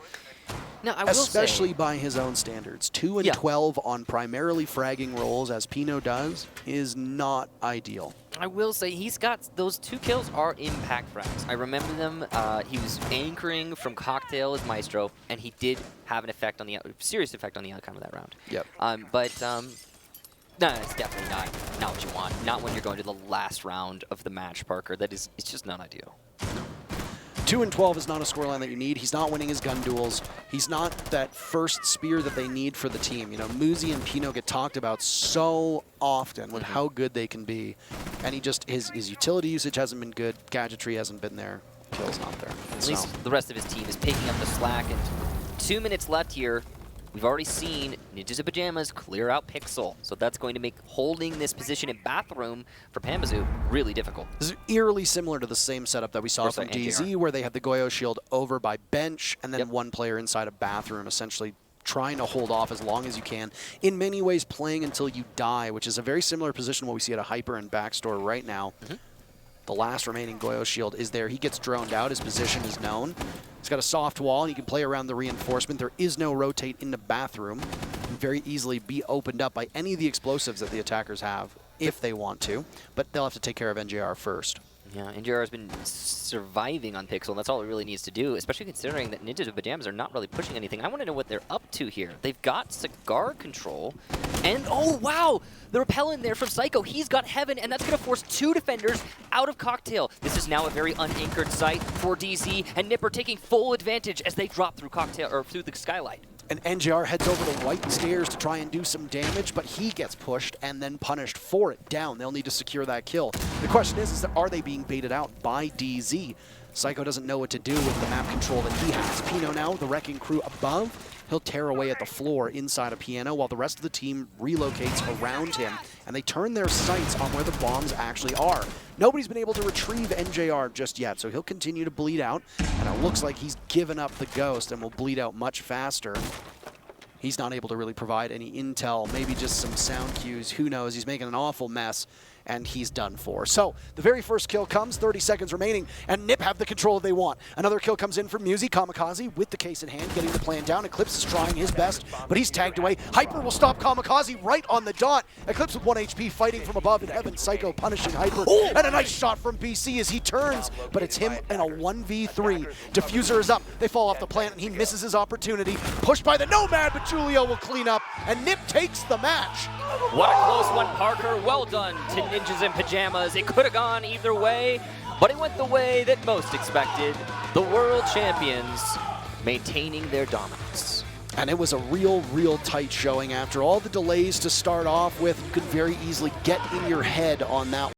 Now, I will especially say, by his own standards. 2 and 12 on primarily fragging roles, as Pino does, is not ideal. I will say he's got those 2 kills are impact frags. I remember them. He was anchoring from Cocktail as Maestro, and he did have an effect on the serious effect on the outcome of that round. Yep. No, it's definitely not what you want. Not when you're going to the last round of the match, Parker. It's just not ideal. 2 and 12 is not a scoreline that you need. He's not winning his gun duels. He's not that first spear that they need for the team. You know, Muzi and Pino get talked about so often with how good they can be. And he just, his utility usage hasn't been good. Gadgetry hasn't been there. Kill's not there. At least the rest of his team is picking up the slack. And 2 minutes left here. We've already seen Ninjas in Pyjamas clear out Pixel, so that's going to make holding this position in Bathroom for Panbazou really difficult. This is eerily similar to the same setup that we saw from DZ, where they had the Goyo shield over by bench, and then one player inside a Bathroom, essentially trying to hold off as long as you can. In many ways, playing until you die, which is a very similar position to what we see at a Hyper and Backstore right now. The last remaining Goyo shield is there. He gets droned out. His position is known. He's got a soft wall, and he can play around the reinforcement. There is no rotate in the Bathroom. Can very easily be opened up by any of the explosives that the attackers have, if they want to. But they'll have to take care of NJR first. Yeah, NJR has been surviving on Pixel, and that's all it really needs to do, especially considering that Ninjas in Pyjamas are not really pushing anything. I want to know what they're up to here. They've got Cigar control, and oh, wow! The repel in there from Psycho. He's got Heaven, and that's going to force 2 defenders out of Cocktail. This is now a very unanchored site for DZ, and NIP are taking full advantage as they drop through Cocktail, or through the Skylight. And NJR heads over to white stairs to try and do some damage, but he gets pushed and then punished for it down. They'll need to secure that kill. The question is that are they being baited out by DZ? Psycho doesn't know what to do with the map control that he has. Pino now, the wrecking crew above, he'll tear away at the floor inside of Piano while the rest of the team relocates around him, and they turn their sights on where the bombs actually are. Nobody's been able to retrieve NJR just yet, so he'll continue to bleed out, and it looks like he's given up the ghost and will bleed out much faster. He's not able to really provide any intel, maybe just some sound cues, who knows. He's making an awful mess, and he's done for. So the very first kill comes, 30 seconds remaining, and NIP have the control they want. Another kill comes in from Muzi. Kamikaze with the case in hand, getting the plan down. Eclipse is trying his best, but he's tagged away. Hyper will stop Kamikaze right on the dot. Eclipse with 1 HP fighting from above in heaven. Psycho punishing Hyper, and a nice shot from BC as he turns, but it's him in a 1v3. Diffuser is up. They fall off the plant, and he misses his opportunity. Pushed by the Nomad, but Julio will clean up, and NIP takes the match. What a close one, Parker. Well done to Ninjas in Pajamas. It could have gone either way, but it went the way that most expected. The world champions maintaining their dominance. And it was a real tight showing after all the delays to start off with. You could very easily get in your head on that